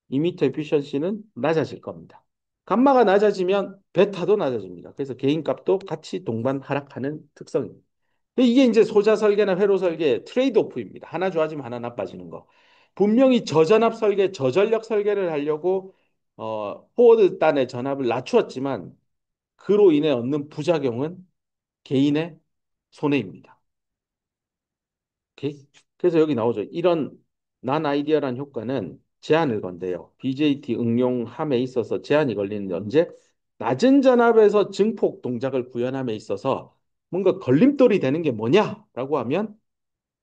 이미터 에피션시는 낮아질 겁니다. 감마가 낮아지면 베타도 낮아집니다. 그래서 개인값도 같이 동반 하락하는 특성입니다. 이게 이제 소자 설계나 회로 설계 트레이드 오프입니다. 하나 좋아지면 하나 나빠지는 거. 분명히 저전압 설계, 저전력 설계를 하려고 포워드 단의 전압을 낮추었지만 그로 인해 얻는 부작용은 개인의 손해입니다. 오케이? 그래서 여기 나오죠. 이런 난 아이디어란 효과는 제한을 건대요. BJT 응용함에 있어서 제한이 걸리는데 언제? 낮은 전압에서 증폭 동작을 구현함에 있어서 뭔가 걸림돌이 되는 게 뭐냐라고 하면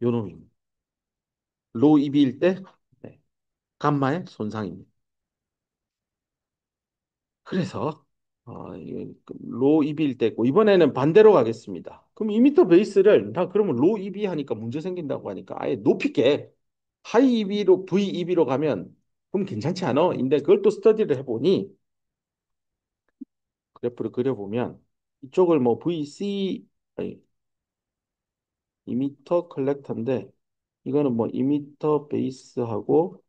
요 놈입니다. 로우 EB일 때 네, 감마의 손상입니다. 그래서 로우 EB일 때고 이번에는 반대로 가겠습니다. 그럼 2m 베이스를 나 그러면 로우 EB 하니까 문제 생긴다고 하니까 아예 높일게. 하이 EB로 VEB로 가면 그럼 괜찮지 않아? 근데 그걸 또 스터디를 해보니 그래프를 그려보면 이쪽을 뭐 VC 아니 2m 컬렉터인데 이거는 뭐 2m 베이스하고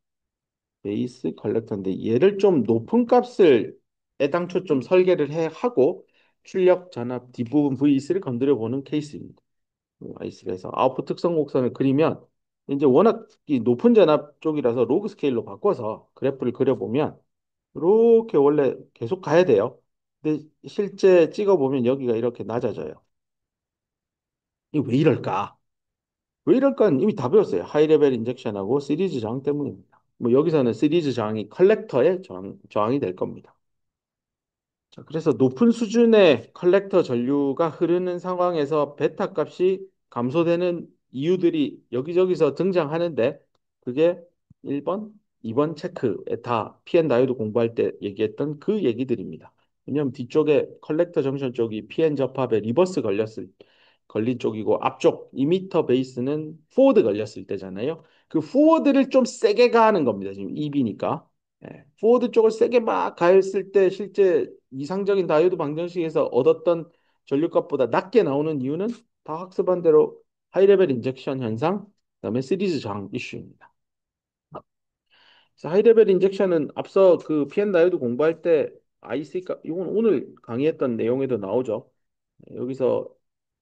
베이스 컬렉터인데 얘를 좀 높은 값을 애당초 좀 설계를 하고 출력 전압 뒷부분 VEC를 건드려 보는 케이스입니다. 아이스에서 아웃풋 특성 곡선을 그리면 이제 워낙 이 높은 전압 쪽이라서 로그 스케일로 바꿔서 그래프를 그려보면 이렇게 원래 계속 가야 돼요. 근데 실제 찍어보면 여기가 이렇게 낮아져요. 이 왜 이럴까? 왜 이럴까는 이미 다 배웠어요. 하이 레벨 인젝션하고 시리즈 저항 때문입니다. 뭐 여기서는 시리즈 저항이 컬렉터의 저항이 될 겁니다. 자, 그래서 높은 수준의 컬렉터 전류가 흐르는 상황에서 베타 값이 감소되는 이유들이 여기저기서 등장하는데 그게 1번, 2번 체크에 다 PN 다이오드 공부할 때 얘기했던 그 얘기들입니다. 왜냐하면 뒤쪽에 컬렉터 정션 쪽이 PN 접합에 리버스 걸린 쪽이고 앞쪽 이미터 베이스는 포워드 걸렸을 때잖아요. 그 포워드를 좀 세게 가하는 겁니다. 지금 EB니까. 예, 포워드 쪽을 세게 막 가했을 때 실제 이상적인 다이오드 방정식에서 얻었던 전류값보다 낮게 나오는 이유는 다 학습한 대로 하이레벨 인젝션 현상, 그다음에 시리즈 저항 이슈입니다. 그래서 하이레벨 인젝션은 앞서 그 PN 다이오드 공부할 때 IC 값, 이건 오늘 강의했던 내용에도 나오죠. 여기서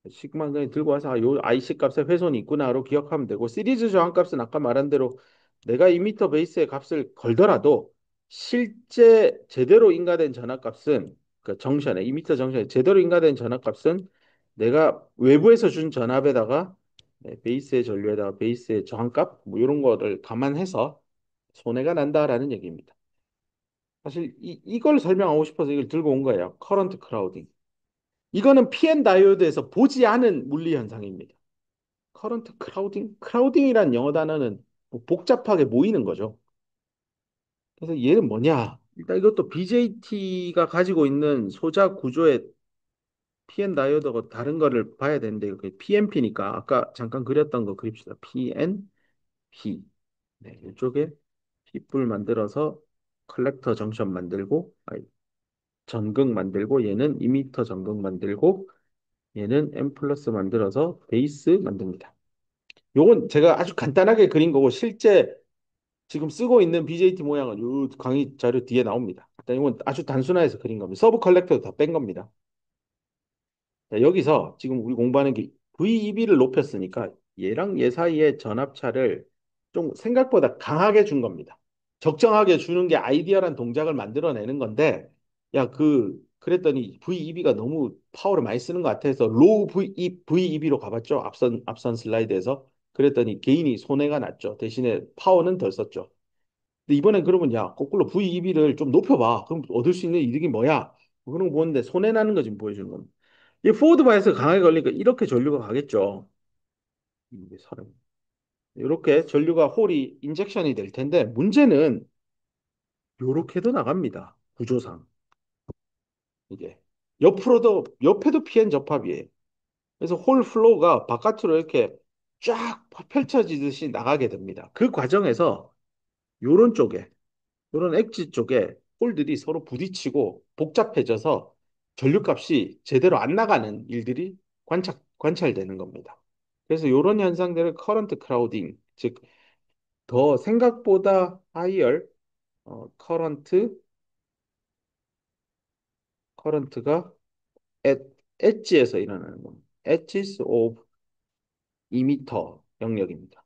식만 그냥 들고 와서 요 IC 값에 훼손이 있구나로 기억하면 되고 시리즈 저항 값은 아까 말한 대로 내가 2미터 베이스의 값을 걸더라도 실제 제대로 인가된 전압값은 그 정션에 2미터 정션에 제대로 인가된 전압값은 내가 외부에서 준 전압에다가 베이스의 전류에다가 베이스의 저항값 뭐 이런 거를 감안해서 손해가 난다라는 얘기입니다. 사실 이걸 설명하고 싶어서 이걸 들고 온 거예요. 커런트 크라우딩. 이거는 PN 다이오드에서 보지 않은 물리 현상입니다. 커런트 크라우딩? 크라우딩이란 영어 단어는 뭐 복잡하게 모이는 거죠. 그래서 얘는 뭐냐? 일단 이것도 BJT가 가지고 있는 소자 구조의 PN 다이오드하고 다른 거를 봐야 되는데 이게 PNP니까 아까 잠깐 그렸던 거 그립시다. PNP. 네, 이쪽에 핏불 만들어서 컬렉터 정션 만들고 전극 만들고 얘는 이미터 전극 만들고 얘는 M 플러스 만들어서 베이스 만듭니다. 요건 제가 아주 간단하게 그린 거고 실제 지금 쓰고 있는 BJT 모양은 요 강의 자료 뒤에 나옵니다. 일단 이건 아주 단순화해서 그린 겁니다. 서브 컬렉터도 다 뺀 겁니다. 자, 여기서 지금 우리 공부하는 게 VEB를 높였으니까 얘랑 얘 사이의 전압차를 좀 생각보다 강하게 준 겁니다. 적정하게 주는 게 아이디어란 동작을 만들어내는 건데 야 그랬더니 VEB가 너무 파워를 많이 쓰는 것 같아서 로우 VEB로 가봤죠. 앞선 슬라이드에서 그랬더니 개인이 손해가 났죠. 대신에 파워는 덜 썼죠. 근데 이번엔 그러면 야 거꾸로 VEB를 좀 높여봐. 그럼 얻을 수 있는 이득이 뭐야? 뭐 그런 거 보는데 손해 나는 거 지금 보여주는 겁니다. 이 포워드 바이어스 강하게 걸리니까 이렇게 전류가 가겠죠. 이게 사람. 이렇게 전류가 홀이 인젝션이 될 텐데 문제는 이렇게도 나갑니다. 구조상 이게 옆으로도 옆에도 PN 접합이에요. 그래서 홀 플로우가 바깥으로 이렇게 쫙 펼쳐지듯이 나가게 됩니다. 그 과정에서 요런 쪽에 요런 엣지 쪽에 홀들이 서로 부딪히고 복잡해져서 전류값이 제대로 안 나가는 일들이 관찰되는 겁니다. 그래서 이런 현상들을 커런트 크라우딩, 즉 더 생각보다 하이얼 커런트 커런트가 엣, 엣지에서 일어나는 겁니다. Edges of emitter 영역입니다.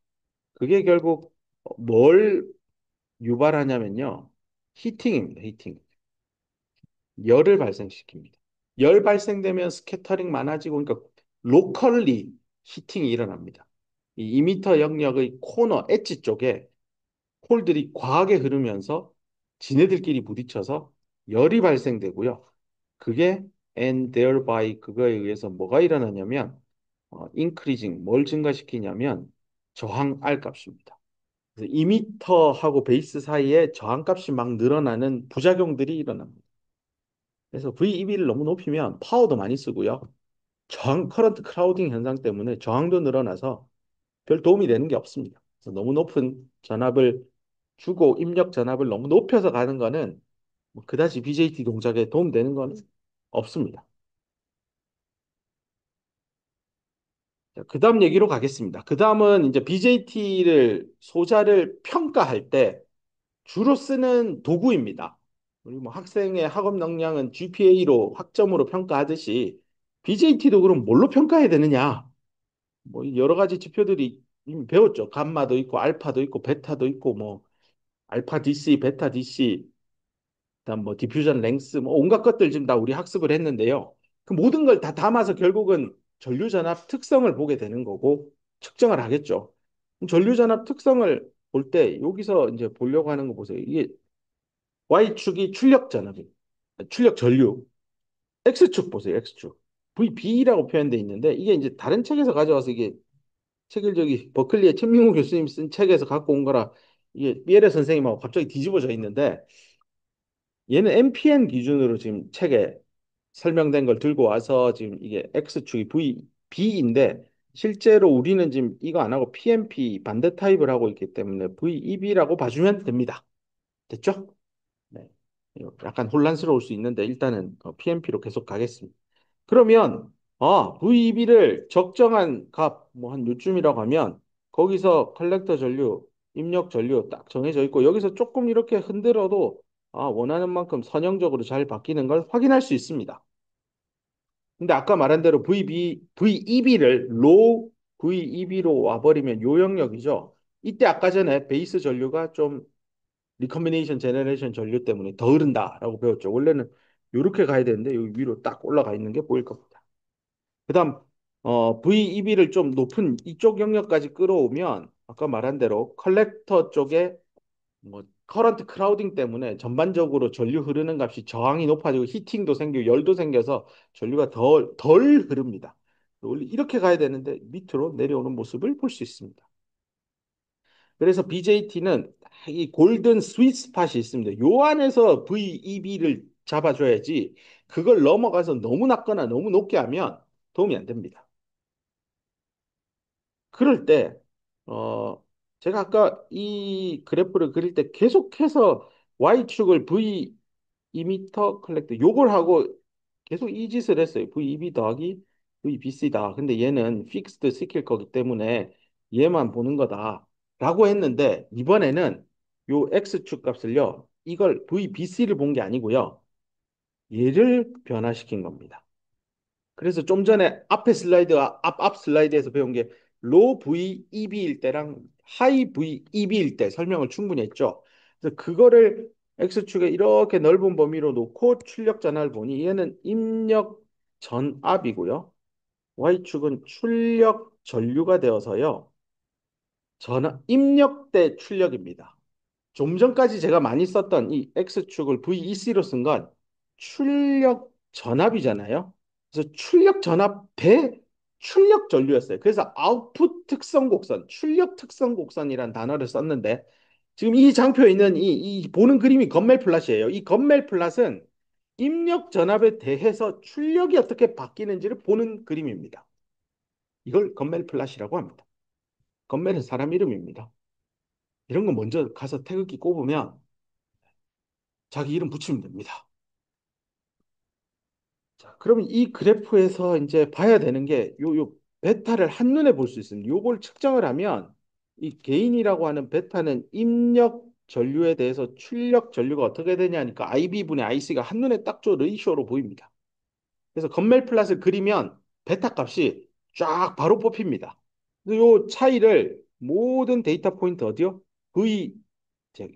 그게 결국 뭘 유발하냐면요. 히팅입니다. 히팅. 열을 발생시킵니다. 열 발생되면 스캐터링 많아지고 그러니까 로컬리 히팅이 일어납니다. 이 2미터 영역의 코너 엣지 쪽에 홀들이 과하게 흐르면서 지네들끼리 부딪혀서 열이 발생되고요. 그게 and thereby 그거에 의해서 뭐가 일어나냐면 increasing 뭘 증가시키냐면 저항 R 값입니다. 그래서 2미터하고 베이스 사이에 저항 값이 막 늘어나는 부작용들이 일어납니다. 그래서 VEB를 너무 높이면 파워도 많이 쓰고요. 저항 커런트 크라우딩 현상 때문에 저항도 늘어나서 별 도움이 되는 게 없습니다. 그래서 너무 높은 전압을 주고 입력 전압을 너무 높여서 가는 거는 뭐 그다지 BJT 동작에 도움되는 건 없습니다. 그 다음 얘기로 가겠습니다. 그 다음은 이제 BJT를 소자를 평가할 때 주로 쓰는 도구입니다. 우리 뭐 학생의 학업 역량은 GPA로 학점으로 평가하듯이 BJT도 그럼 뭘로 평가해야 되느냐? 뭐 여러 가지 지표들이 이미 배웠죠. 감마도 있고 알파도 있고 베타도 있고 뭐 알파 DC, 베타 DC 그다음 뭐 디퓨전 랭스 뭐 온갖 것들 지금 다 우리 학습을 했는데요. 그 모든 걸 다 담아서 결국은 전류전압 특성을 보게 되는 거고 측정을 하겠죠. 전류전압 특성을 볼 때 여기서 이제 보려고 하는 거 보세요. 이게 Y축이 출력 전압이 출력 전류. X축 보세요. X축. VB라고 표현되어 있는데 이게 이제 다른 책에서 가져와서 이게 책을 저기 버클리의 천민구 교수님 쓴 책에서 갖고 온 거라 이게 삐에르 선생님하고 갑자기 뒤집어져 있는데 얘는 MPN 기준으로 지금 책에 설명된 걸 들고 와서 지금 이게 X축이 VB인데 실제로 우리는 지금 이거 안 하고 PMP 반대 타입을 하고 있기 때문에 VEB라고 봐주면 됩니다. 됐죠? 네. 약간 혼란스러울 수 있는데 일단은 PMP로 계속 가겠습니다. 그러면 VEB를 적정한 값 뭐 한 요쯤이라고 하면 거기서 컬렉터 전류, 입력 전류 딱 정해져 있고 여기서 조금 이렇게 흔들어도 원하는 만큼 선형적으로 잘 바뀌는 걸 확인할 수 있습니다. 근데 아까 말한 대로 VEB를 low VEB로 와버리면 요 영역이죠. 이때 아까 전에 베이스 전류가 좀 리커미네이션 제너레이션 전류 때문에 더 흐른다라고 배웠죠. 원래는 이렇게 가야 되는데 여기 위로 딱 올라가 있는 게 보일 겁니다. 그다음 VEB를 좀 높은 이쪽 영역까지 끌어오면 아까 말한 대로 컬렉터 쪽에 뭐 커런트 크라우딩 때문에 전반적으로 전류 흐르는 값이 저항이 높아지고 히팅도 생기고 열도 생겨서 전류가 덜 흐릅니다. 원래 이렇게 가야 되는데 밑으로 내려오는 모습을 볼 수 있습니다. 그래서 BJT는 이 골든 스윗 스팟이 있습니다. 요 안에서 VEB를 잡아줘야지 그걸 넘어가서 너무 낮거나 너무 높게 하면 도움이 안 됩니다. 그럴 때, 어, 제가 아까 이 그래프를 그릴 때 계속해서 Y축을 V 2m 컬렉터 요걸 하고 계속 이 짓을 했어요. VEB 더하기 VBC다. 근데 얘는 픽스드 시킬 거기 때문에 얘만 보는 거다. 라고 했는데 이번에는 요 X축 값을요. 이걸 VBC를 본 게 아니고요. 얘를 변화시킨 겁니다. 그래서 좀 전에 앞에 앞 슬라이드에서 배운 게 low VEB일 때랑 high VEB일 때 설명을 충분히 했죠. 그래서 그거를 X축에 이렇게 넓은 범위로 놓고 출력 전압을 보니 얘는 입력 전압이고요. Y축은 출력 전류가 되어서요. 입력대 출력입니다. 좀 전까지 제가 많이 썼던 이 X축을 VEC로 쓴 건 출력 전압이잖아요. 그래서 출력 전압 대 출력 전류였어요. 그래서 아웃풋 특성 곡선, 출력 특성 곡선이란 단어를 썼는데 지금 이 장표에 있는 이 보는 그림이 건멜 플랫이에요. 이 건멜 플랫은 입력 전압에 대해서 출력이 어떻게 바뀌는지를 보는 그림입니다. 이걸 건멜 플랫이라고 합니다. 건멜은 사람 이름입니다. 이런 거 먼저 가서 태극기 꼽으면 자기 이름 붙이면 됩니다. 자, 그러면 이 그래프에서 이제 봐야 되는 게 요 베타를 한눈에 볼 수 있습니다. 요걸 측정을 하면 이 게인이라고 하는 베타는 입력 전류에 대해서 출력 전류가 어떻게 되냐니까 IB분의 IC가 한눈에 딱 저 레이쇼로 보입니다. 그래서 건멜 플랫을 그리면 베타 값이 쫙 바로 뽑힙니다. 요 차이를 모든 데이터 포인트 어디요?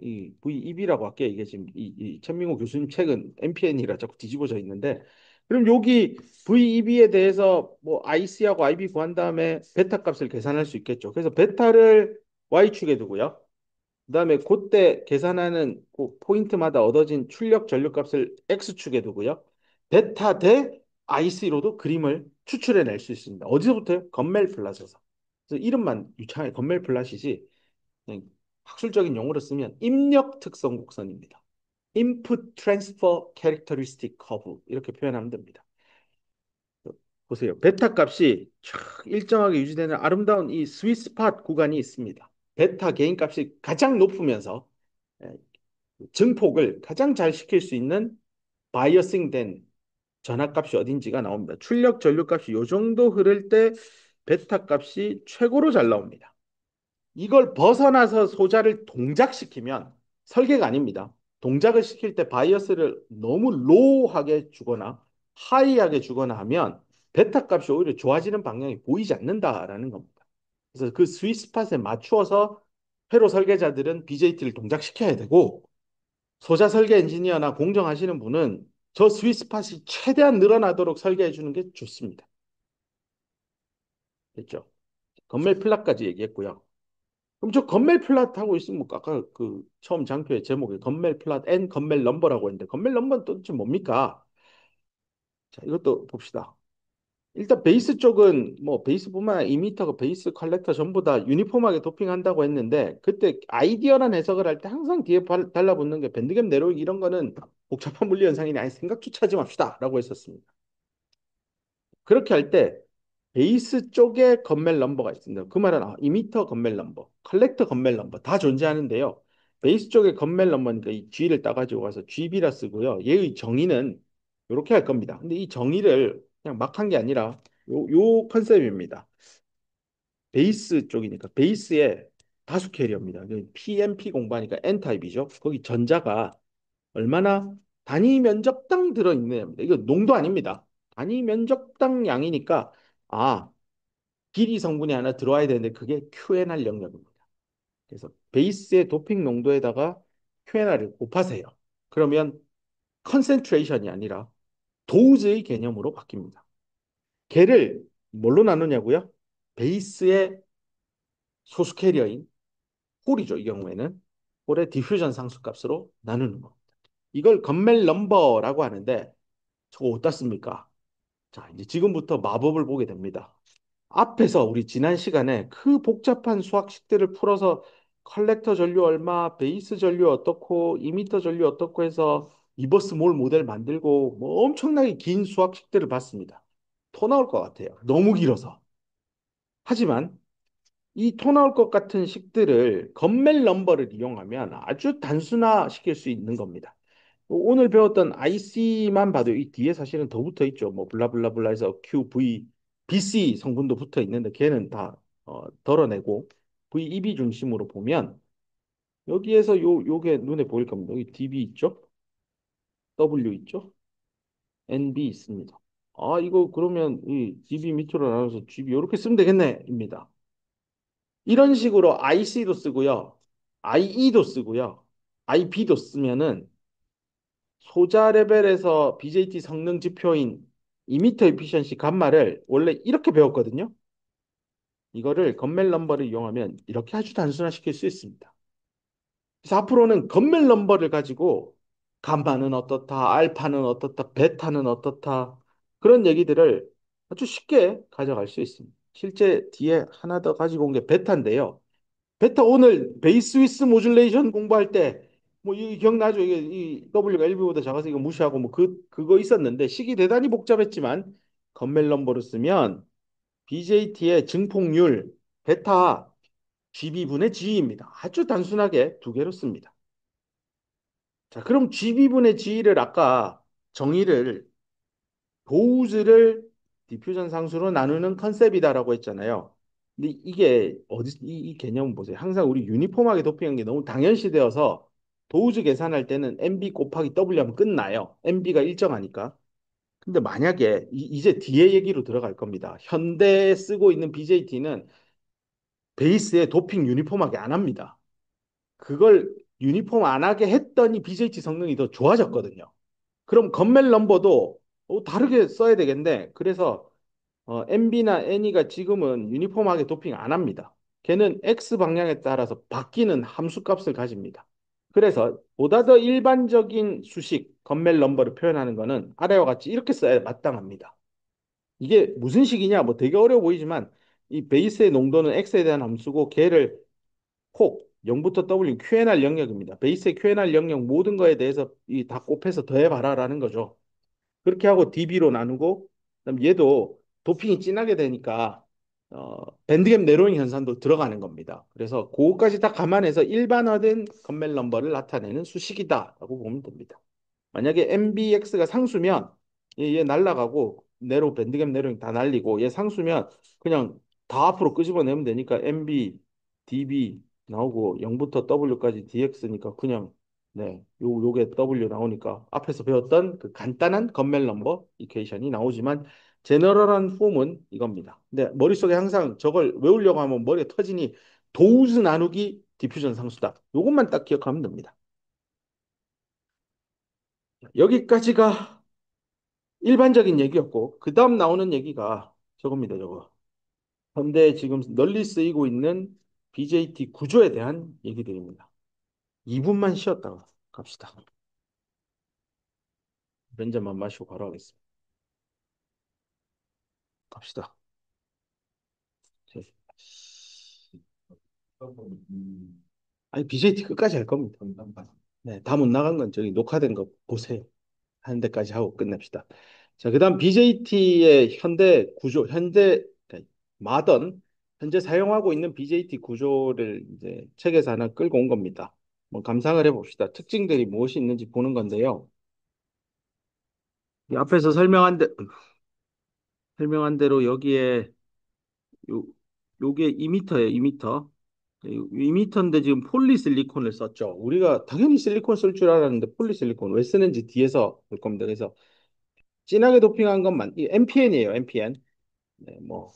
이 VEB라고 할게요. 이게 지금 이 천민호 교수님 책은 MPN이라 자꾸 뒤집어져 있는데 그럼 여기 VEB에 대해서 뭐 IC하고 IB 구한 다음에 베타 값을 계산할 수 있겠죠. 그래서 베타를 Y축에 두고요. 그다음에 그때 계산하는 그 포인트마다 얻어진 출력 전류 값을 X축에 두고요. 베타 대 IC로도 그림을 추출해 낼 수 있습니다. 어디서부터요? 건멜 플랫에서. 그래서 이름만 유창하게 건멜 플랫이지 그냥 학술적인 용어로 쓰면 입력 특성 곡선입니다. Input Transfer Characteristic Curve 이렇게 표현하면 됩니다. 보세요. 베타 값이 촥 일정하게 유지되는 아름다운 이 스윗 스팟 구간이 있습니다. 베타 개인 값이 가장 높으면서 예, 증폭을 가장 잘 시킬 수 있는 바이어싱된 전압값이 어딘지가 나옵니다. 출력 전류 값이 이 정도 흐를 때 베타 값이 최고로 잘 나옵니다. 이걸 벗어나서 소자를 동작시키면 설계가 아닙니다. 동작을 시킬 때 바이어스를 너무 로우하게 주거나 하이하게 주거나 하면 베타 값이 오히려 좋아지는 방향이 보이지 않는다라는 겁니다. 그래서 그 스윗 스팟에 맞추어서 회로 설계자들은 BJT를 동작시켜야 되고 소자 설계 엔지니어나 공정하시는 분은 저 스윗스팟이 최대한 늘어나도록 설계해 주는 게 좋습니다. 됐죠? 건멜 플랫까지 얘기했고요. 그럼 저 건멜 플랫 하고 있으면 뭐 아까 그 처음 장표의 제목에 건멜 플랫 N 건멜 넘버라고 했는데 건멜 넘버는 도대체 뭡니까? 자, 이것도 봅시다. 일단 베이스 쪽은 뭐 베이스뿐만 아니라 이미터가 베이스 컬렉터 전부 다 유니폼하게 도핑한다고 했는데 그때 아이디어란 해석을 할 때 항상 뒤에 달라붙는 게 밴드갭 내로익 이런 거는 복잡한 물리 현상이니 아예 생각조차 하지 맙시다라고 했었습니다. 그렇게 할 때 베이스 쪽에 건멜 넘버가 있습니다. 그 말은 이미터 건멜 넘버, 컬렉터 건멜 넘버 다 존재하는데요. 베이스 쪽에 건멜 넘버니까 이 G를 따가지고 가서 GB라 쓰고요. 얘의 정의는 이렇게 할 겁니다. 근데 이 정의를 그냥 막 한 게 아니라 요 컨셉입니다. 베이스 쪽이니까 베이스에 다수 캐리어입니다. PMP 공부하니까 N타입이죠. 거기 전자가 얼마나 단위 면적당 들어있느냐입니다. 이거 농도 아닙니다. 단위 면적당 양이니까 길이 성분이 하나 들어와야 되는데 그게 QNR 영역입니다. 그래서 베이스의 도핑 농도에다가 QNR을 곱하세요. 그러면 컨센트레이션이 아니라 도우즈의 개념으로 바뀝니다. 걔를 뭘로 나누냐고요? 베이스의 소수 캐리어인 홀이죠. 이 경우에는 홀의 디퓨전 상수값으로 나누는 겁니다. 이걸 건멜 넘버라고 하는데 저거 어디다 씁니까? 자, 이제 지금부터 마법을 보게 됩니다. 앞에서 우리 지난 시간에 그 복잡한 수학식들을 풀어서 컬렉터 전류 얼마, 베이스 전류 어떻고, 이미터 전류 어떻고 해서 리버스 몰 모델 만들고 뭐 엄청나게 긴 수학식들을 봤습니다. 토 나올 것 같아요. 너무 길어서. 하지만 이 토 나올 것 같은 식들을 건멜 넘버를 이용하면 아주 단순화시킬 수 있는 겁니다. 오늘 배웠던 IC만 봐도 이 뒤에 사실은 더 붙어 있죠. 뭐 블라블라블라 해서 QV, BC 성분도 붙어 있는데 걔는 다 덜어내고 VEB 중심으로 보면 여기에서 요게 눈에 보일 겁니다. 여기 DB 있죠? W 있죠? NB 있습니다. 이거 그러면 이 DB 밑으로 나눠서 GB 이렇게 쓰면 되겠네입니다. 이런 식으로 IC도 쓰고요. IE도 쓰고요. IB도 쓰면은 소자 레벨에서 BJT 성능 지표인 이미터 에피션시 감마를 원래 이렇게 배웠거든요. 이거를 건멜 넘버를 이용하면 이렇게 아주 단순화시킬 수 있습니다. 그래서 앞으로는 건멜 넘버를 가지고 감마는 어떻다, 알파는 어떻다, 베타는 어떻다 그런 얘기들을 아주 쉽게 가져갈 수 있습니다. 실제 뒤에 하나 더 가지고 온 게 베타인데요. 베타 오늘 베이스 위스 모듈레이션 공부할 때 뭐 이 기억나죠? 이게 이 W가 1B보다 작아서 이거 무시하고 뭐 그거 있었는데 식이 대단히 복잡했지만 건멜 넘버로 쓰면 BJT의 증폭률 베타 GB분의 G입니다. 아주 단순하게 두 개로 씁니다. 자, 그럼 GB분의 G를 아까 정의를 도우즈를 디퓨전 상수로 나누는 컨셉이다라고 했잖아요. 근데 이게 이 개념은 보세요. 항상 우리 유니폼하게 도핑한 게 너무 당연시되어서 도우즈 계산할 때는 MB 곱하기 W 하면 끝나요. MB가 일정하니까. 근데 만약에 이제 뒤에 얘기로 들어갈 겁니다. 현대에 쓰고 있는 BJT는 베이스에 도핑 유니폼하게 안 합니다. 그걸 유니폼 안 하게 했더니 BJT 성능이 더 좋아졌거든요. 그럼 건멜 넘버도 다르게 써야 되겠네. 그래서 MB나 NE가 지금은 유니폼하게 도핑 안 합니다. 걔는 X 방향에 따라서 바뀌는 함수 값을 가집니다. 그래서 보다 더 일반적인 수식, 건멜 넘버를 표현하는 거는 아래와 같이 이렇게 써야 마땅합니다. 이게 무슨 식이냐? 뭐 되게 어려워 보이지만 이 베이스의 농도는 X에 대한 함수고 걔를 폭 0부터 W QNR 영역입니다. 베이스의 QNR 영역 모든 거에 대해서 이 다 곱해서 더해봐라라는 거죠. 그렇게 하고 DB로 나누고 그다음 얘도 도핑이 진하게 되니까 밴드갭 내로잉 현상도 들어가는 겁니다. 그래서 그거까지 다 감안해서 일반화된 건멜 넘버를 나타내는 수식이다라고 보면 됩니다. 만약에 MBX가 상수면 얘 날라가고 내로 밴드갭 내로잉 다 날리고 얘 상수면 그냥 다 앞으로 끄집어내면 되니까 MB, DB 나오고 0부터 W까지 DX니까 그냥 요게 W 나오니까 앞에서 배웠던 그 간단한 건멜 넘버 이퀘이션이 나오지만 제너럴한 폼은 이겁니다. 근데 머릿속에 항상 저걸 외우려고 하면 머리가 터지니 도우즈 나누기 디퓨전 상수다. 요것만 딱 기억하면 됩니다. 여기까지가 일반적인 얘기였고, 그 다음 나오는 얘기가 저겁니다, 저거. 현대 지금 널리 쓰이고 있는 BJT 구조에 대한 얘기들입니다. 2분만 쉬었다가 갑시다. 몇 잔만 마시고 바로 하겠습니다. 갑시다. 아니, BJT 끝까지 할 겁니다. 네, 다 못 나간 건 저기 녹화된 거 보세요. 하는 데까지 하고 끝냅시다. 자, 그다음 BJT의 현대 구조, 그러니까 마던 현재 사용하고 있는 BJT 구조를 이제 책에서 하나 끌고 온 겁니다. 뭐 감상을 해봅시다. 특징들이 무엇이 있는지 보는 건데요. 이 앞에서 설명한 대로 여기에 요 요게 2m예요, 2m. 2m인데 지금 폴리실리콘을 썼죠. 우리가 당연히 실리콘 쓸 줄 알았는데 폴리실리콘 왜 쓰는지 뒤에서 볼 겁니다. 그래서 진하게 도핑한 것만 이 MPN이에요, MPN. 네, 뭐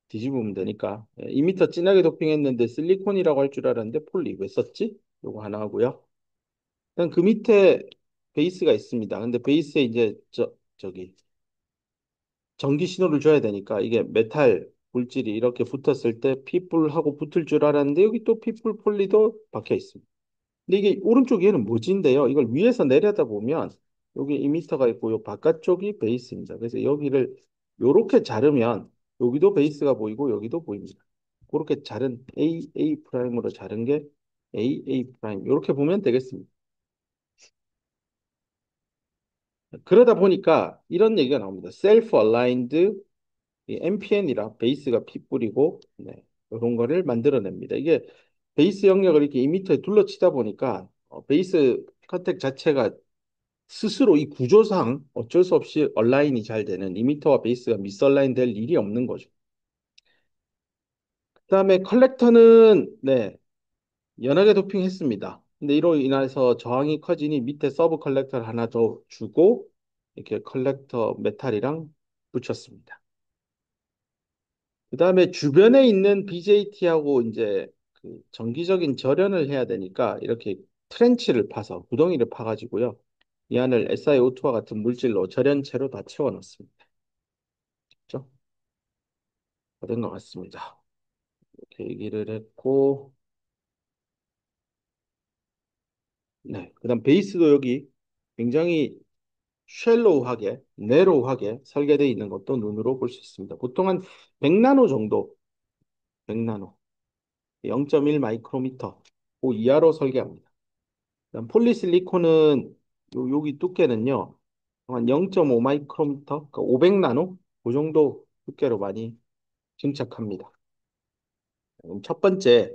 뒤집으면 되니까 2m 진하게 도핑했는데 실리콘이라고 할 줄 알았는데 폴리 왜 썼지? 요거 하나 하고요. 일단 그 밑에 베이스가 있습니다. 근데 베이스에 이제 저기 전기 신호를 줘야 되니까 이게 메탈 물질이 이렇게 붙었을 때 피뿔하고 붙을 줄 알았는데 여기 또 피뿔 폴리도 박혀 있습니다. 근데 이게 오른쪽 에는 모진인데요. 이걸 위에서 내려다 보면 여기 2m가 있고 요 바깥쪽이 베이스입니다. 그래서 여기를 요렇게 자르면 여기도 베이스가 보이고 여기도 보입니다. 그렇게 자른 A 프라임으로 자른 게 A 프라임 이렇게 보면 되겠습니다. 그러다 보니까 이런 얘기가 나옵니다. Self aligned MPN이라 베이스가 핏불이고 네, 이런 거를 만들어냅니다. 이게 베이스 영역을 이렇게 2m에 둘러치다 보니까 베이스 컨택 자체가 스스로 이 구조상 어쩔 수 없이 얼라인이 잘 되는 2m와 베이스가 미스얼라인 될 일이 없는 거죠. 그다음에 컬렉터는 네, 연하게 도핑했습니다. 근데 이로 인해서 저항이 커지니 밑에 서브 컬렉터를 하나 더 주고 이렇게 컬렉터 메탈이랑 붙였습니다. 그다음에 주변에 있는 BJT하고 이제 그 정기적인 절연을 해야 되니까 이렇게 트렌치를 파서 구덩이를 파가지고요. 이 안을 SiO2와 같은 물질로 절연체로 다 채워넣습니다. 그렇죠? 된 것 같습니다. 이렇게 얘기를 했고, 네. 그다음 베이스도 여기 굉장히 쉘로우하게, 네로우하게 설계되어 있는 것도 눈으로 볼 수 있습니다. 보통 한 100나노 정도, 100나노, 0.1 마이크로미터 그 이하로 설계합니다. 그다음 폴리실리콘은 여기 두께는요, 한 0.5 마이크로미터, 그러니까 500나노 그 정도 두께로 많이 증착합니다. 그럼 첫 번째,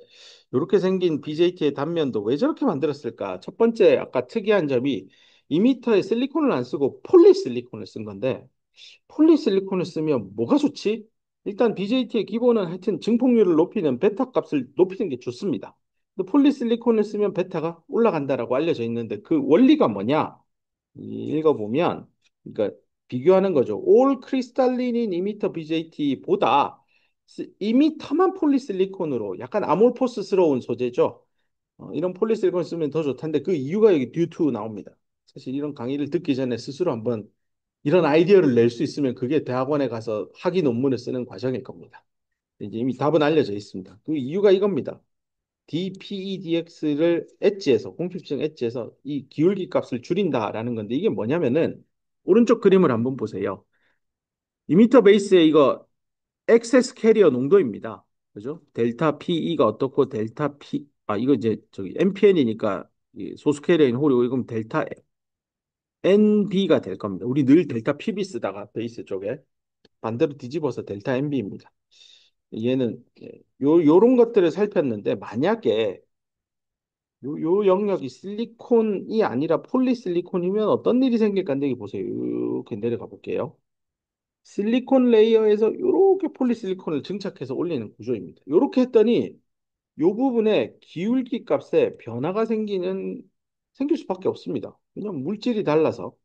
이렇게 생긴 BJT의 단면도 왜 저렇게 만들었을까? 첫 번째, 아까 특이한 점이 2m에 실리콘을 안 쓰고 폴리실리콘을 쓴 건데, 폴리실리콘을 쓰면 뭐가 좋지? 일단 BJT의 기본은 하여튼 증폭률을 높이는 베타 값을 높이는 게 좋습니다. 근데 폴리실리콘을 쓰면 베타가 올라간다라고 알려져 있는데 그 원리가 뭐냐? 읽어보면, 그러니까 비교하는 거죠. 올 크리스탈린인 2m BJT보다 2m만 폴리실리콘으로 약간 아몰포스스러운 소재죠. 이런 폴리실리콘 쓰면 더 좋다는데 그 이유가 여기 듀투 나옵니다. 사실 이런 강의를 듣기 전에 스스로 한번 이런 아이디어를 낼 수 있으면 그게 대학원에 가서 학위 논문을 쓰는 과정일 겁니다. 이제 이미 답은 알려져 있습니다. 그 이유가 이겁니다. DPEDX를 엣지에서 공식적 엣지에서 이 기울기 값을 줄인다라는 건데 이게 뭐냐면은 오른쪽 그림을 한번 보세요. 2m 베이스에 이거 엑세스 캐리어 농도입니다. 그죠? 델타 PE가 어떻고 델타 P 이거 이제 저기 MPN이니까 소수 캐리어인 홀이고 이건 델타 NB가 될 겁니다. 우리 늘 델타 PB 쓰다가 베이스 쪽에 반대로 뒤집어서 델타 NB입니다. 얘는 요런 것들을 살폈는데 만약에 요 영역이 실리콘이 아니라 폴리실리콘이면 어떤 일이 생길까? 여기 보세요. 이렇게 내려가 볼게요. 실리콘 레이어에서 이렇게 폴리실리콘을 증착해서 올리는 구조입니다. 이렇게 했더니 요 부분에 기울기 값에 변화가 생길 수밖에 없습니다. 왜냐면 물질이 달라서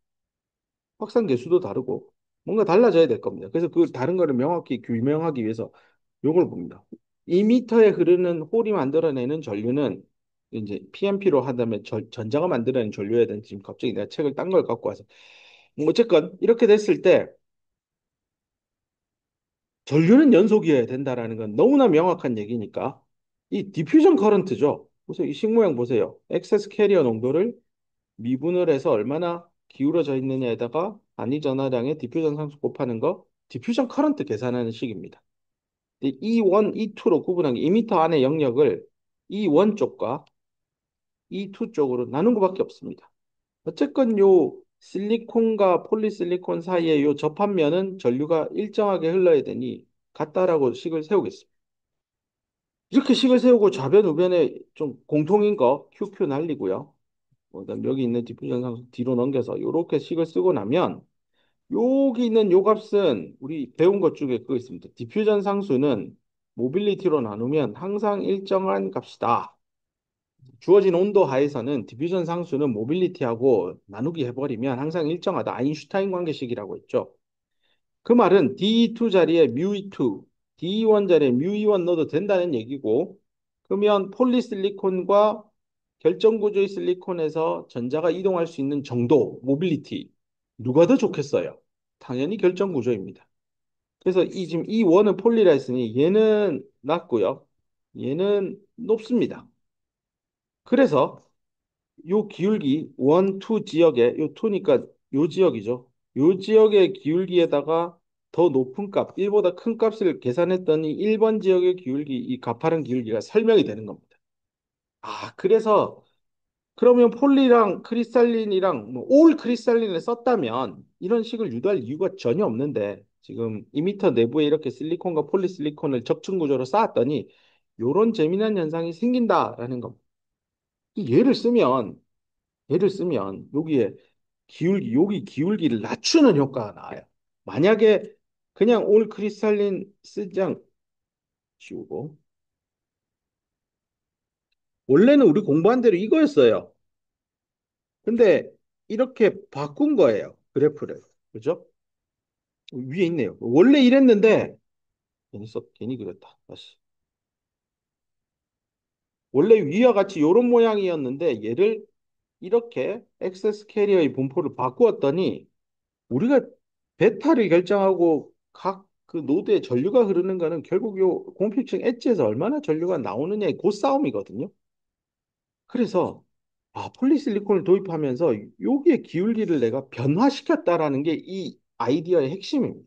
확산 계수도 다르고 뭔가 달라져야 될 겁니다. 그래서 그 다른 거를 명확히 규명하기 위해서 요걸 봅니다. 2m에 흐르는 홀이 만들어내는 전류는 이제 PMP로 한다면 전자가 만들어낸 전류에 대한 지금 갑자기 내가 책을 딴 걸 갖고 와서 뭐 어쨌건 이렇게 됐을 때 전류는 연속이어야 된다라는 건 너무나 명확한 얘기니까 이 디퓨전 커런트죠. 보세요. 이 식모양 보세요. 엑세스 캐리어 농도를 미분을 해서 얼마나 기울어져 있느냐에다가 단위 전하량의 디퓨전 상수 곱하는 거 디퓨전 커런트 계산하는 식입니다. E1, E2로 구분한 게 2미터 안의 영역을 E1 쪽과 E2 쪽으로 나눈 것밖에 없습니다. 어쨌건 요 실리콘과 폴리실리콘 사이에 요 접합면은 전류가 일정하게 흘러야 되니 같다라고 식을 세우겠습니다. 이렇게 식을 세우고 좌변 우변에 좀 공통인 거 QQ 날리고요. 그다음 여기 있는 디퓨전 상수 뒤로 넘겨서 이렇게 식을 쓰고 나면 여기 있는 요 값은 우리 배운 것 중에 그거 있습니다. 디퓨전 상수는 모빌리티로 나누면 항상 일정한 값이다. 주어진 온도 하에서는 디퓨전 상수는 모빌리티하고 나누기 해버리면 항상 일정하다. 아인슈타인 관계식이라고 했죠. 그 말은 D2 자리에 μE2, D1 자리에 μE1 넣어도 된다는 얘기고, 그러면 폴리실리콘과 결정구조의 실리콘에서 전자가 이동할 수 있는 정도, 모빌리티, 누가 더 좋겠어요? 당연히 결정구조입니다. 그래서 이 지금 이 원은 폴리라 했으니 얘는 낮고요. 얘는 높습니다. 그래서 요 기울기 원, 투 지역에 요 투니까 요 지역이죠. 요 지역의 기울기에다가 더 높은 값, 1보다 큰 값을 계산했더니 1번 지역의 기울기, 이 가파른 기울기가 설명이 되는 겁니다. 아, 그래서 그러면 폴리랑 크리스탈린이랑 뭐올 크리스탈린을 썼다면 이런 식을 유도할 이유가 전혀 없는데 지금 2미터 내부에 이렇게 실리콘과 폴리실리콘을 적층 구조로 쌓았더니 요런 재미난 현상이 생긴다라는 겁니다. 이 예를 쓰면 여기에 기울기, 여기 기울기를 낮추는 효과가 나와요. 만약에 그냥 올 크리스탈린 쓰지 않 지우고 원래는 우리 공부한 대로 이거였어요. 근데 이렇게 바꾼 거예요. 그래프를. 그죠? 위에 있네요. 원래 이랬는데 괜히 그랬다. 다시. 원래 위와 같이 이런 모양이었는데 얘를 이렇게 액세스 캐리어의 분포를 바꾸었더니 우리가 베타를 결정하고 각 그 노드에 전류가 흐르는 거는 결국 요 공필층 엣지에서 얼마나 전류가 나오느냐의 그 싸움이거든요. 그래서 폴리실리콘을 도입하면서 여기에 기울기를 내가 변화시켰다라는 게 이 아이디어의 핵심입니다.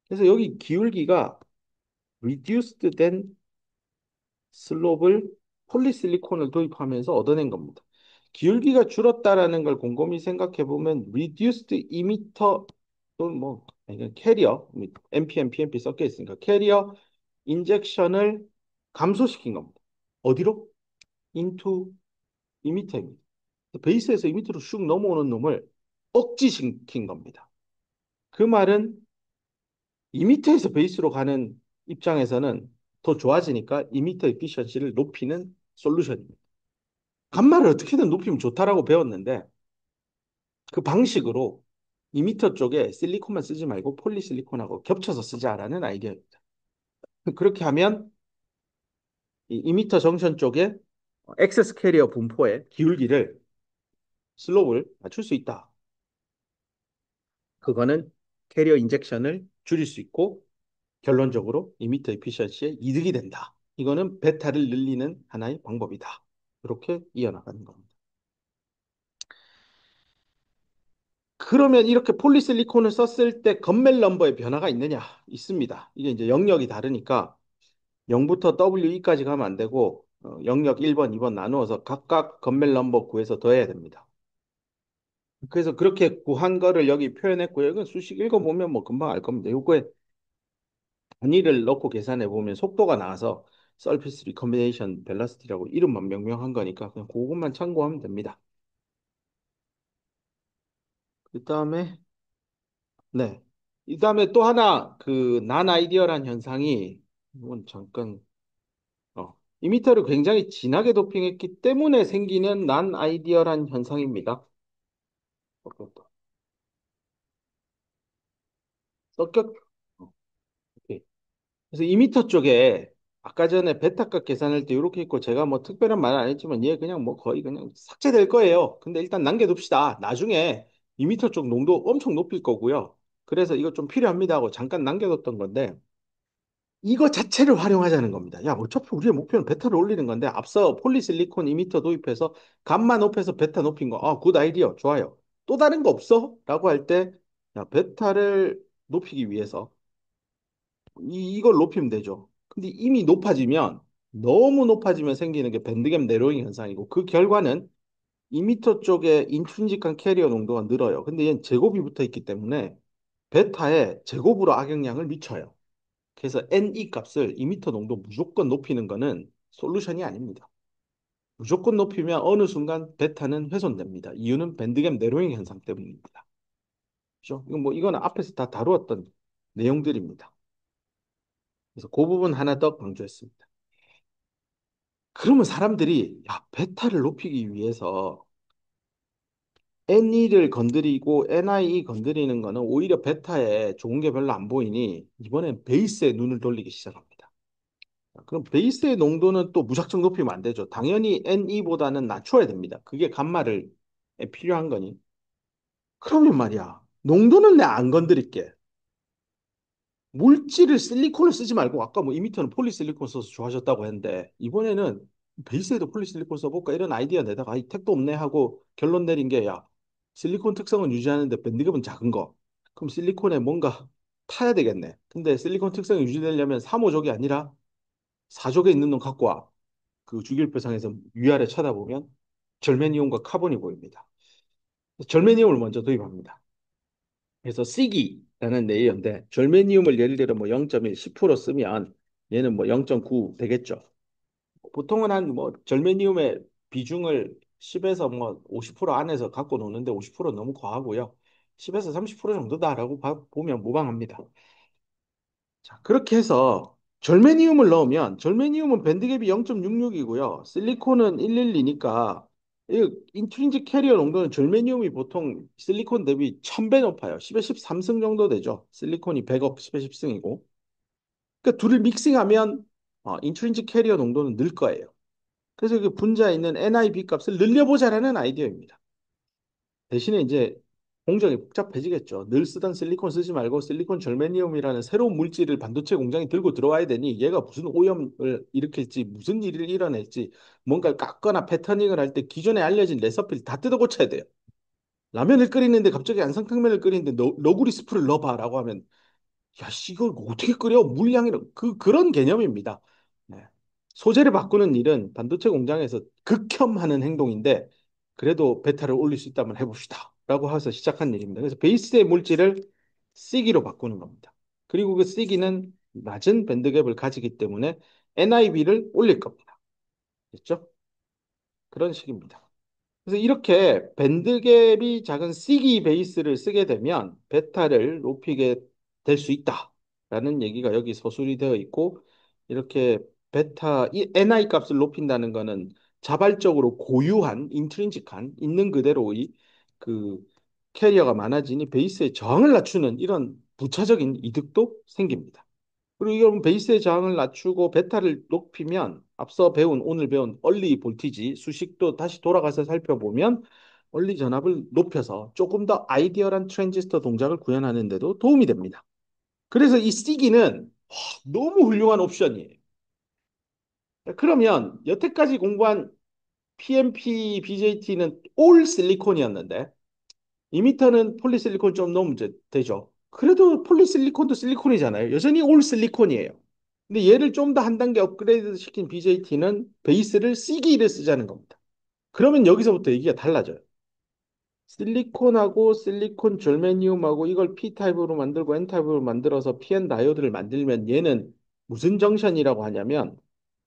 그래서 여기 기울기가 reduced 된 슬롭을 폴리실리콘을 도입하면서 얻어낸 겁니다. 기울기가 줄었다라는 걸 곰곰이 생각해 보면 reduced emitter 또는 뭐 아니, 캐리어 MPM, PMP 섞여 있으니까 캐리어 인젝션을 감소시킨 겁니다. 어디로? into emitter입니다. 베이스에서 emitter로 슉 넘어오는 놈을 억지시킨 겁니다. 그 말은 이미터에서 베이스로 가는 입장에서는 더 좋아지니까 이미터 에피션시를 높이는 솔루션입니다. 간말을 어떻게든 높이면 좋다라고 배웠는데 그 방식으로 이미터 쪽에 실리콘만 쓰지 말고 폴리실리콘하고 겹쳐서 쓰자라는 아이디어입니다. 그렇게 하면 이 이미터 정션 쪽에 액세스 캐리어 분포의 기울기를 슬롭을 맞출 수 있다. 그거는 캐리어 인젝션을 줄일 수 있고 결론적으로 이미터 에피션시에 이득이 된다. 이거는 베타를 늘리는 하나의 방법이다. 이렇게 이어나가는 겁니다. 그러면 이렇게 폴리실리콘을 썼을 때 건멜 넘버의 변화가 있느냐? 있습니다. 이게 이제 영역이 다르니까 0부터 WE까지 가면 안 되고 영역 1번, 2번 나누어서 각각 건멜 넘버 구해서 더해야 됩니다. 그래서 그렇게 구한 거를 여기 표현했고요. 이건 수식 읽어보면 뭐 금방 알 겁니다. 요거에 단위를 넣고 계산해 보면 속도가 나와서 서피스 리커비네이션 벨라시티라고 이름만 명명한 거니까 그냥 그것만 참고하면 됩니다. 그다음에 네. 그다음에 또 하나 그 난 아이디어란 현상이 이건 잠깐 이미터를 굉장히 진하게 도핑했기 때문에 생기는 난 아이디어란 현상입니다. 섞였. 오케이. 그래서 이미터 쪽에 아까 전에 베타값 계산할 때 이렇게 있고 제가 뭐 특별한 말은 안 했지만 얘 그냥 뭐 거의 그냥 삭제될 거예요. 근데 일단 남겨둡시다. 나중에 2미터 쪽 농도 엄청 높일 거고요. 그래서 이거 좀 필요합니다 하고 잠깐 남겨뒀던 건데 이거 자체를 활용하자는 겁니다. 야, 어차피 우리의 목표는 베타를 올리는 건데 앞서 폴리실리콘 2미터 도입해서 값만 높여서 베타 높인 거. 아, 굿 아이디어. 좋아요. 또 다른 거 없어? 라고 할 때, 야, 베타를 높이기 위해서 이걸 높이면 되죠. 근데 이미 높아지면 너무 높아지면 생기는 게 밴드갭 내로잉 현상이고 그 결과는 2미터 쪽에 인트린직한 캐리어 농도가 늘어요. 근데 얘는 제곱이 붙어 있기 때문에 베타에 제곱으로 악영향을 미쳐요. 그래서 NE 값을 2미터 농도 무조건 높이는 거는 솔루션이 아닙니다. 무조건 높이면 어느 순간 베타는 훼손됩니다. 이유는 밴드갭 내로잉 현상 때문입니다. 그죠? 이건 뭐 이거는 앞에서 다 다루었던 내용들입니다. 그래서 그 부분 하나 더 강조했습니다. 그러면 사람들이 야, 베타를 높이기 위해서 NE를 건드리고 NIE 건드리는 거는 오히려 베타에 좋은 게 별로 안 보이니 이번엔 베이스에 눈을 돌리기 시작합니다. 그럼 베이스의 농도는 또 무작정 높이면 안 되죠. 당연히 NE보다는 낮춰야 됩니다. 그게 감마를 필요한 거니. 그러면 말이야. 농도는 내 안 건드릴게. 물질을 실리콘을 쓰지 말고 아까 뭐 2미터는 폴리실리콘 써서 좋아하셨다고 했는데 이번에는 베이스에도 폴리실리콘 써볼까 이런 아이디어 내다가 이 택도 없네 하고 결론 내린 게 야, 실리콘 특성은 유지하는데 밴드갭은 작은 거. 그럼 실리콘에 뭔가 타야 되겠네. 근데 실리콘 특성이 유지되려면 3호족이 아니라 4족에 있는 놈 갖고 와. 그 주기율표상에서 위아래 쳐다보면 절메니움과 카본이 보입니다. 절메니움을 먼저 도입합니다. 그래서 시기라는 레이어인데 절메니움을 예를 들어 뭐 0.1, 10% 쓰면 얘는 뭐 0.9 되겠죠. 보통은 한 뭐 절메니움의 비중을 10에서 뭐 50% 안에서 갖고 노는데 50% 너무 과하고요. 10에서 30% 정도다라고 보면 무방합니다. 자, 그렇게 해서 절메니움을 넣으면 절메니움은 밴드갭이 0.66이고요. 실리콘은 112니까 이 인트린직 캐리어 농도는 절메니움이 보통 실리콘 대비 1000배 높아요. 10에 13승 정도 되죠. 실리콘이 100억 10에 10승이고. 그러니까 둘을 믹싱하면 인트린직 캐리어 농도는 늘 거예요. 그래서 그 분자에 있는 NIB 값을 늘려보자라는 아이디어입니다. 대신에 이제 공정이 복잡해지겠죠. 늘 쓰던 실리콘 쓰지 말고 실리콘 절메니움이라는 새로운 물질을 반도체 공장에 들고 들어와야 되니 얘가 무슨 오염을 일으킬지 무슨 일을 일어낼지 뭔가를 깎거나 패터닝을 할 때 기존에 알려진 레시피를 다 뜯어 고쳐야 돼요. 라면을 끓이는데 갑자기 안성탕면을 끓이는데 너구리 스프를 넣어봐라고 하면 야, 씨, 이걸 어떻게 끓여? 물량이랑 그런 개념입니다. 네. 소재를 바꾸는 일은 반도체 공장에서 극혐하는 행동인데 그래도 베타를 올릴 수 있다면 해봅시다. 라고 해서 시작한 일입니다. 그래서 베이스의 물질을 C기로 바꾸는 겁니다. 그리고 그 C기는 낮은 밴드갭을 가지기 때문에 NIB를 올릴 겁니다. 됐죠? 그런 식입니다. 그래서 이렇게 밴드갭이 작은 C기 베이스를 쓰게 되면 베타를 높이게 될 수 있다라는 얘기가 여기 서술이 되어 있고 이렇게 베타 이 NI 값을 높인다는 거는 자발적으로 고유한 인트린직한 있는 그대로의 그 캐리어가 많아지니 베이스의 저항을 낮추는 이런 부차적인 이득도 생깁니다. 그리고 이걸 베이스의 저항을 낮추고 베타를 높이면 앞서 배운 오늘 배운 얼리 볼티지 수식도 다시 돌아가서 살펴보면 얼리 전압을 높여서 조금 더 아이디어한 트랜지스터 동작을 구현하는 데도 도움이 됩니다. 그래서 이 시기는 너무 훌륭한 옵션이에요. 그러면 여태까지 공부한 PMP, BJT는 올 실리콘이었는데 2미터는 폴리실리콘 좀 넣으면 되죠. 그래도 폴리실리콘도 실리콘이잖아요. 여전히 올 실리콘이에요. 근데 얘를 좀 더 한 단계 업그레이드 시킨 BJT는 베이스를 C기를 쓰자는 겁니다. 그러면 여기서부터 얘기가 달라져요. 실리콘하고 실리콘 절메니움하고 이걸 P타입으로 만들고 N타입으로 만들어서 PN 다이오드를 만들면 얘는 무슨 정션이라고 하냐면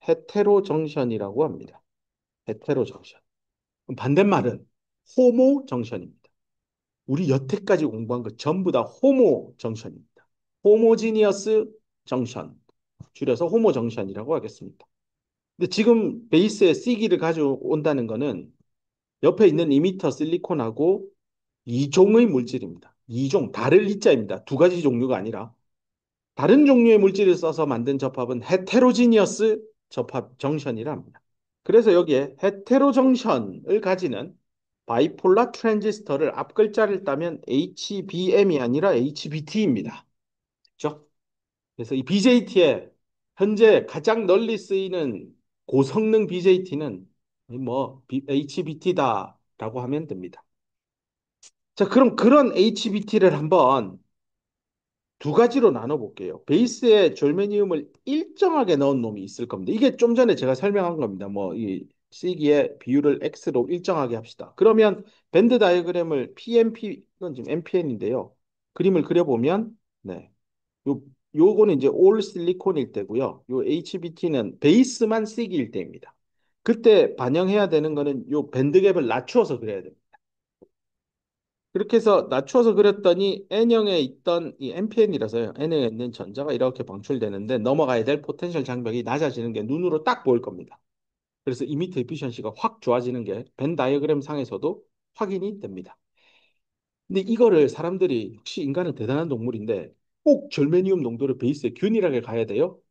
헤테로 정션이라고 합니다. 헤테로 정션. 반대말은 호모 정션입니다. 우리 여태까지 공부한 거 전부 다 호모 정션입니다. 호모지니어스 정션. 줄여서 호모 정션이라고 하겠습니다. 근데 지금 베이스에 C기를 가져온다는 거는 옆에 있는 이미터 실리콘하고 이종의 물질입니다. 이종, 다를 이자입니다. 두 가지 종류가 아니라 다른 종류의 물질을 써서 만든 접합은 헤테로지니어스 접합 정션이라 합니다. 그래서 여기에 헤테로 정션을 가지는 바이폴라 트랜지스터를 앞 글자를 따면 HBM이 아니라 HBT입니다. 그렇죠? 그래서 이 BJT의 현재 가장 널리 쓰이는 고성능 BJT는 뭐 HBT다라고 하면 됩니다. 자, 그럼 그런 HBT를 한번 두 가지로 나눠볼게요. 베이스에 절메니움을 일정하게 넣은 놈이 있을 겁니다. 이게 좀 전에 제가 설명한 겁니다. 뭐, 이 시기의 비율을 X로 일정하게 합시다. 그러면 밴드 다이어그램을 PMP, 이건 지금 MPN인데요. 그림을 그려보면, 네. 요, 요거는 이제 올 실리콘일 때고요. 요 HBT는 베이스만 시기일 때입니다. 그때 반영해야 되는 거는 요 밴드갭을 낮추어서 그려야 됩니다. 그렇게 해서 낮춰서 그렸더니 N형에 있던 이 NPN이라서요. N형에 있는 전자가 이렇게 방출되는데 넘어가야 될 포텐셜 장벽이 낮아지는 게 눈으로 딱 보일 겁니다. 그래서 이미터 에피션시가 확 좋아지는 게 벤 다이어그램 상에서도 확인이 됩니다. 근데 이거를 사람들이 역시 인간은 대단한 동물인데 꼭 절메니움 농도를 베이스에 균일하게 가야 돼요.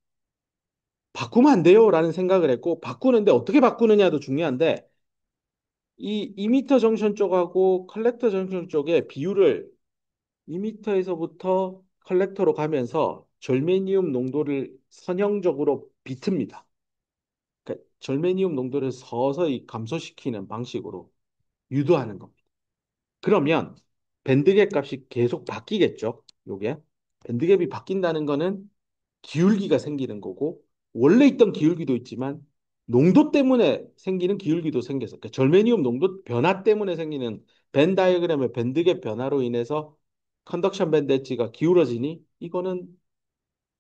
바꾸면 안 돼요 라는 생각을 했고 바꾸는데 어떻게 바꾸느냐도 중요한데 이 이미터 정션 쪽하고 컬렉터 정션 쪽의 비율을 2m에서부터 컬렉터로 가면서 절메니움 농도를 선형적으로 비틉니다. 그러니까 절메니움 농도를 서서히 감소시키는 방식으로 유도하는 겁니다. 그러면 밴드갭 값이 계속 바뀌겠죠. 요게 밴드갭이 바뀐다는 거는 기울기가 생기는 거고 원래 있던 기울기도 있지만 농도 때문에 생기는 기울기도 생겨서 그러니까 절메니움 농도 변화 때문에 생기는 벤 다이어그램의 밴드갭 변화로 인해서 컨덕션 밴드 엣지가 기울어지니 이거는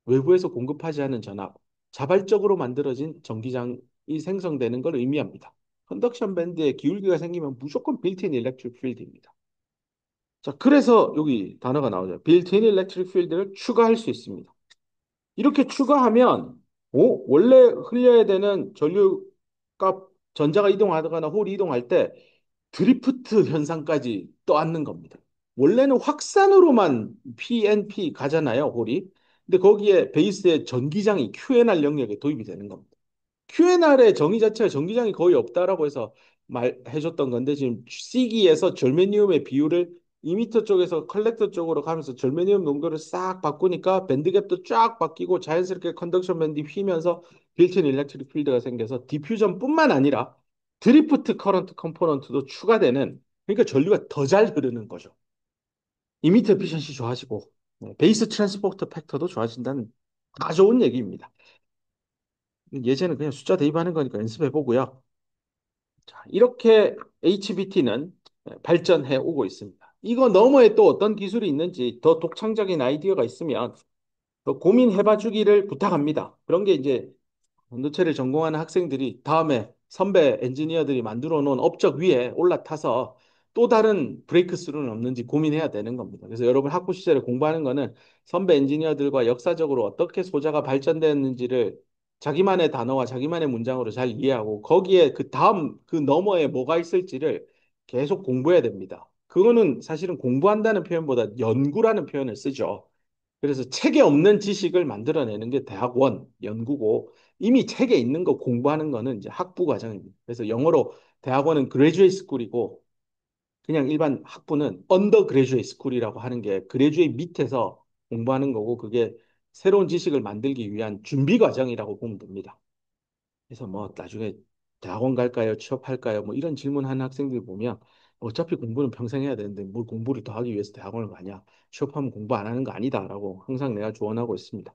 외부에서 공급하지 않은 전압, 자발적으로 만들어진 전기장이 생성되는 걸 의미합니다. 컨덕션 밴드에 기울기가 생기면 무조건 빌트인 일렉트릭 필드입니다. 자, 그래서 여기 단어가 나오죠. 빌트인 일렉트릭 필드를 추가할 수 있습니다. 이렇게 추가하면 원래 흘려야 되는 전류값 전자가 이동하거나 홀이 이동할 때 드리프트 현상까지 떠안는 겁니다. 원래는 확산으로만 PNP 가잖아요, 홀이. 근데 거기에 베이스에 전기장이 QNR 영역에 도입이 되는 겁니다. QNR의 정의 자체가 전기장이 거의 없다라고 해서 말해줬던 건데 지금 C기에서 절메니움의 비율을 2미터 쪽에서 컬렉터 쪽으로 가면서 절메니움 농도를 싹 바꾸니까 밴드갭도 쫙 바뀌고 자연스럽게 컨덕션 밴드 휘면서 빌트인 일렉트릭 필드가 생겨서 디퓨전뿐만 아니라 드리프트 커런트 컴포넌트도 추가되는 그러니까 전류가 더 잘 흐르는 거죠. 2미터 에피션시 좋아지고 베이스 트랜스포터 팩터도 좋아진다는 다 좋은 얘기입니다. 예제는 그냥 숫자 대입하는 거니까 연습해 보고요. 자, 이렇게 HBT는 발전해 오고 있습니다. 이거 너머에 또 어떤 기술이 있는지 더 독창적인 아이디어가 있으면 더 고민해봐 주기를 부탁합니다. 그런 게 이제 반도체를 전공하는 학생들이 다음에 선배 엔지니어들이 만들어 놓은 업적 위에 올라타서 또 다른 브레이크 스루는 없는지 고민해야 되는 겁니다. 그래서 여러분 학부 시절에 공부하는 거는 선배 엔지니어들과 역사적으로 어떻게 소자가 발전됐는지를 자기만의 단어와 자기만의 문장으로 잘 이해하고 거기에 그 다음 그 너머에 뭐가 있을지를 계속 공부해야 됩니다. 그거는 사실은 공부한다는 표현보다 연구라는 표현을 쓰죠. 그래서 책에 없는 지식을 만들어내는 게 대학원 연구고 이미 책에 있는 거 공부하는 거는 이제 학부 과정입니다. 그래서 영어로 대학원은 그레주에이트 스쿨이고 그냥 일반 학부는 언더 그레주에이트 스쿨이라고 하는 게 그레주에이트 밑에서 공부하는 거고 그게 새로운 지식을 만들기 위한 준비 과정이라고 보면 됩니다. 그래서 뭐 나중에 대학원 갈까요? 취업할까요? 뭐 이런 질문하는 학생들 보면 어차피 공부는 평생 해야 되는데 뭘 공부를 더 하기 위해서 대학원을 가냐? 취업하면 공부 안 하는 거 아니다라고 항상 내가 조언하고 있습니다.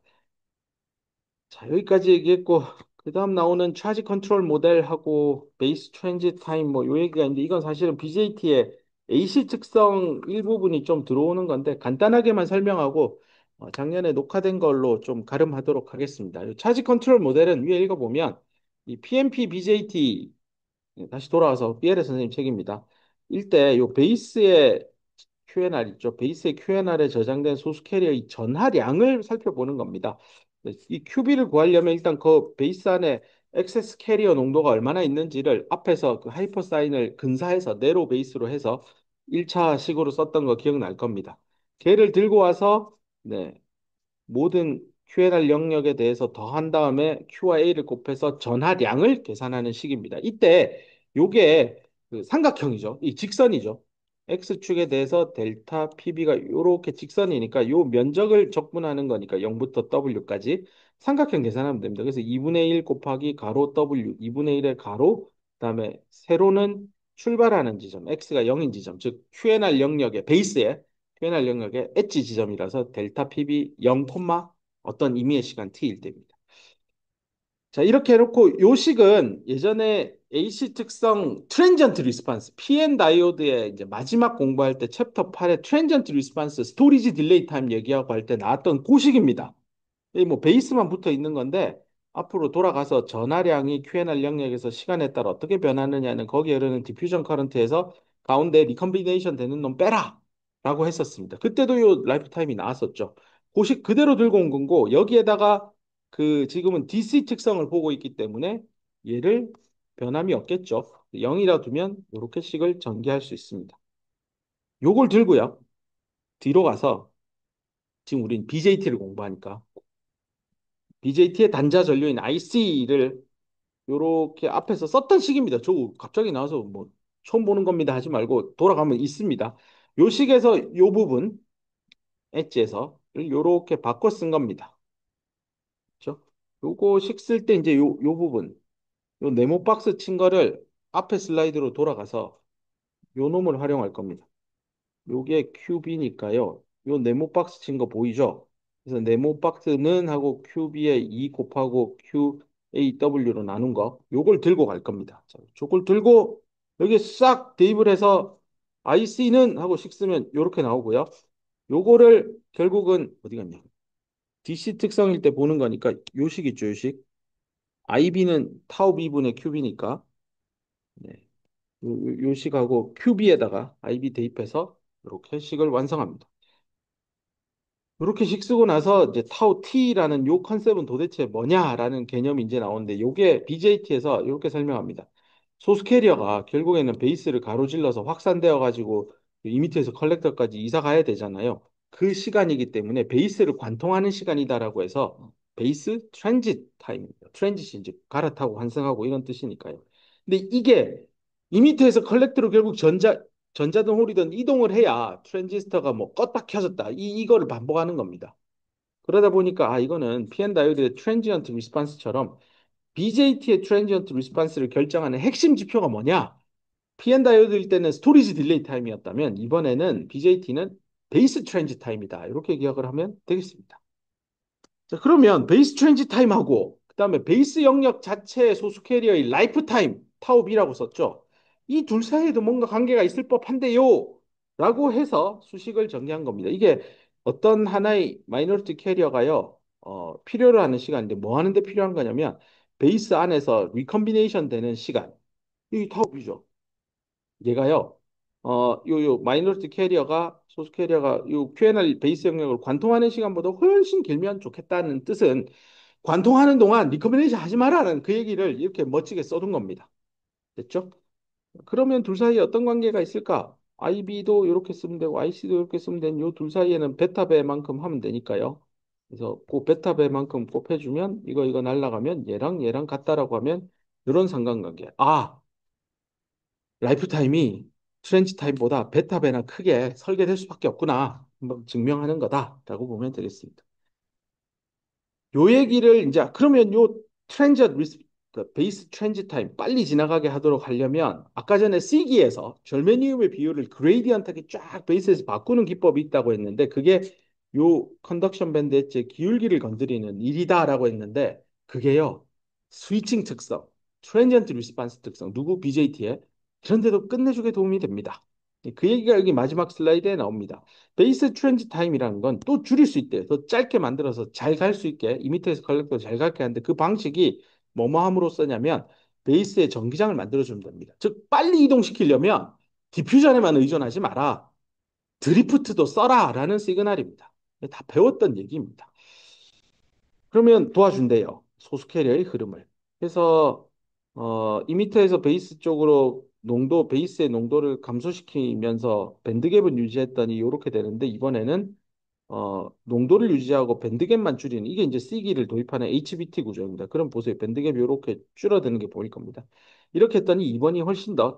자, 여기까지 얘기했고 그다음 나오는 차지 컨트롤 모델하고 베이스 트랜짓 타임 뭐 요 얘기가 있는데 이건 사실은 BJT의 AC 특성 일부분이 좀 들어오는 건데 간단하게만 설명하고 작년에 녹화된 걸로 좀 가름하도록 하겠습니다. 이 차지 컨트롤 모델은 위에 읽어보면 이 PMP BJT 다시 돌아와서 삐에르 선생님 책입니다. 일대 요 베이스의 QNR 있죠. 베이스의 QNR에 저장된 소수 캐리어의 전하량을 살펴보는 겁니다. 이 QB를 구하려면 일단 그 베이스 안에 액세스 캐리어 농도가 얼마나 있는지를 앞에서 그 하이퍼 사인을 근사해서 네로 베이스로 해서 1차식으로 썼던 거 기억날 겁니다. 걔를 들고 와서 네, 모든 QNR 영역에 대해서 더한 다음에 Q와 A를 곱해서 전하량을 계산하는 식입니다. 이때 요게 그 삼각형이죠. 이 직선이죠. X축에 대해서 델타 PB가 이렇게 직선이니까 요 면적을 적분하는 거니까 0부터 W까지 삼각형 계산하면 됩니다. 그래서 2분의 1 곱하기 가로 W, 2분의 1의 가로, 그다음에 세로는 출발하는 지점, X가 0인 지점, 즉 QNR 영역의 베이스에 QNR 영역의 엣지 지점이라서 델타 PB 0, 어떤 임의의 시간 t일 때입니다. 자, 이렇게 해놓고 요 식은 예전에 AC 특성 트랜지언트 리스판스, PN 다이오드의 이제 마지막 공부할 때 챕터 8의 트랜지언트 리스판스, 스토리지 딜레이 타임 얘기하고 할 때 나왔던 그 식입니다. 이 뭐 베이스만 붙어 있는 건데 앞으로 돌아가서 전하량이 QNR 영역에서 시간에 따라 어떻게 변하느냐는 거기에 흐르는 디퓨전 커런트에서 가운데 리컨비네이션 되는 놈 빼라 라고 했었습니다. 그때도 요 라이프 타임이 나왔었죠. 고식 그대로 들고 온 거고 여기에다가 그 지금은 DC 특성을 보고 있기 때문에 얘를 변함이 없겠죠. 0이라 두면 이렇게 식을 전개할 수 있습니다. 요걸 들고요. 뒤로 가서 지금 우린 BJT를 공부하니까 BJT의 단자 전류인 IC를 요렇게 앞에서 썼던 식입니다. 저 갑자기 나와서 뭐 처음 보는 겁니다 하지 말고 돌아가면 있습니다. 요 식에서 요 부분 엣지에서 요렇게 바꿔 쓴 겁니다. 그렇죠? 요거 식 쓸 때 이제 요 부분 요 네모 박스 친 거를 앞에 슬라이드로 돌아가서 요 놈을 활용할 겁니다. 요게 QB니까요. 요 네모 박스 친 거 보이죠? 그래서 네모 박스는 하고 QB의 2 곱하고 QAW로 나눈 거 요걸 들고 갈 겁니다. 자, 요걸 들고 여기 싹 대입을 해서 IC는 하고 식 쓰면 요렇게 나오고요. 요거를 결국은 어디 갔냐? DC 특성일 때 보는 거니까 요 식 있죠, 요 식. IB는 타우 B분의 QB니까 네. 요 식하고 QB에다가 IB 대입해서 이렇게 식을 완성합니다. 이렇게 식 쓰고 나서 이제 타우 T라는 요 컨셉은 도대체 뭐냐라는 개념이 이제 나오는데 요게 BJT에서 이렇게 설명합니다. 소스 캐리어가 결국에는 베이스를 가로질러서 확산되어 가지고 이 밑에서 컬렉터까지 이사 가야 되잖아요. 그 시간이기 때문에 베이스를 관통하는 시간이다라고 해서 베이스 트랜짓 타임입니다. 트랜짓이 이제 갈아타고 환승하고 이런 뜻이니까요. 근데 이게 이 밑에서 컬렉터로 결국 전자든 홀이든 이동을 해야 트랜지스터가 뭐 껐다 켜졌다 이거를 반복하는 겁니다. 그러다 보니까 아 이거는 PN 다이오드의 트랜지언트 리스판스처럼 BJT의 트랜지언트 리스판스를 결정하는 핵심 지표가 뭐냐? PN 다이오드일 때는 스토리지 딜레이 타임이었다면 이번에는 BJT는 베이스 트랜지 타임이다. 이렇게 기억을 하면 되겠습니다. 자, 그러면 베이스 트랜지 타임하고 그다음에 베이스 영역 자체의 소수 캐리어의 라이프 타임 타우 B라고 썼죠. 이 둘 사이에도 뭔가 관계가 있을 법한데요. 라고 해서 수식을 정리한 겁니다. 이게 어떤 하나의 마이너리티 캐리어가요. 필요로 하는 시간인데 뭐 하는데 필요한 거냐면 베이스 안에서 리컨비네이션 되는 시간. 이 타우 B죠. 얘가요. 요 마이너리티 캐리어가 소수 캐리어가 요 QNR 베이스 영역을 관통하는 시간보다 훨씬 길면 좋겠다는 뜻은 관통하는 동안 리커비네이션 하지 마라는 그 얘기를 이렇게 멋지게 써둔 겁니다. 됐죠? 그러면 둘 사이에 어떤 관계가 있을까? IB도 이렇게 쓰면 되고 IC도 이렇게 쓰면 되는 요 둘 사이에는 베타 배만큼 하면 되니까요. 그래서 그 베타 배만큼 곱해주면 이거 날라가면 얘랑 같다라고 하면 이런 상관관계. 아, 라이프 타임이 트렌치 타임보다 베타 배나 크게 설계될 수밖에 없구나. 한번 증명하는 거다라고 보면 되겠습니다. 요 얘기를 이제 그러면 요 트랜지트 리스 그 베이스 트랜지 타임 빨리 지나가게 하도록 하려면 아까 전에 C기에서 절메니움의 비율을 그레이디언트하게 쫙 베이스에서 바꾸는 기법이 있다고 했는데 그게 요 컨덕션 밴드 엣지의 기울기를 건드리는 일이다라고 했는데 그게요 스위칭 특성, 트랜지언트 리스판스 특성 누구 BJT에 그런 데도 끝내주게 도움이 됩니다. 그 얘기가 여기 마지막 슬라이드에 나옵니다. 베이스 트렌지 타임이라는 건 또 줄일 수 있대요. 더 짧게 만들어서 잘 갈 수 있게 이미터에서 컬렉터 잘 갈게 하는데 그 방식이 뭐뭐 함으로써냐면 베이스에 전기장을 만들어주면 됩니다. 즉 빨리 이동시키려면 디퓨전에만 의존하지 마라. 드리프트도 써라라는 시그널입니다. 다 배웠던 얘기입니다. 그러면 도와준대요. 소수 캐리어의 흐름을. 그래서 이미터에서 베이스 쪽으로 베이스의 농도를 감소시키면서 밴드갭을 유지했더니 이렇게 되는데 이번에는 농도를 유지하고 밴드갭만 줄이는 이게 이제 C기를 도입하는 HBT 구조입니다. 그럼 보세요. 밴드갭이 이렇게 줄어드는 게 보일 겁니다. 이렇게 했더니 2번이 훨씬 더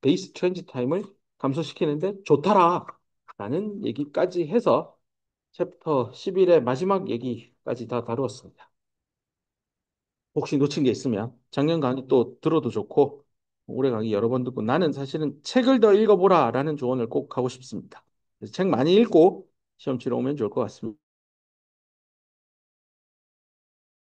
베이스 트랜지 타임을 감소시키는데 좋더라 라는 얘기까지 해서 챕터 11의 마지막 얘기까지 다 다루었습니다. 혹시 놓친 게 있으면 작년 강의 또 들어도 좋고 올해 강의 여러 번 듣고 나는 사실은 책을 더 읽어보라 라는 조언을 꼭 하고 싶습니다. 그래서 책 많이 읽고 시험 치러 오면 좋을 것 같습니다.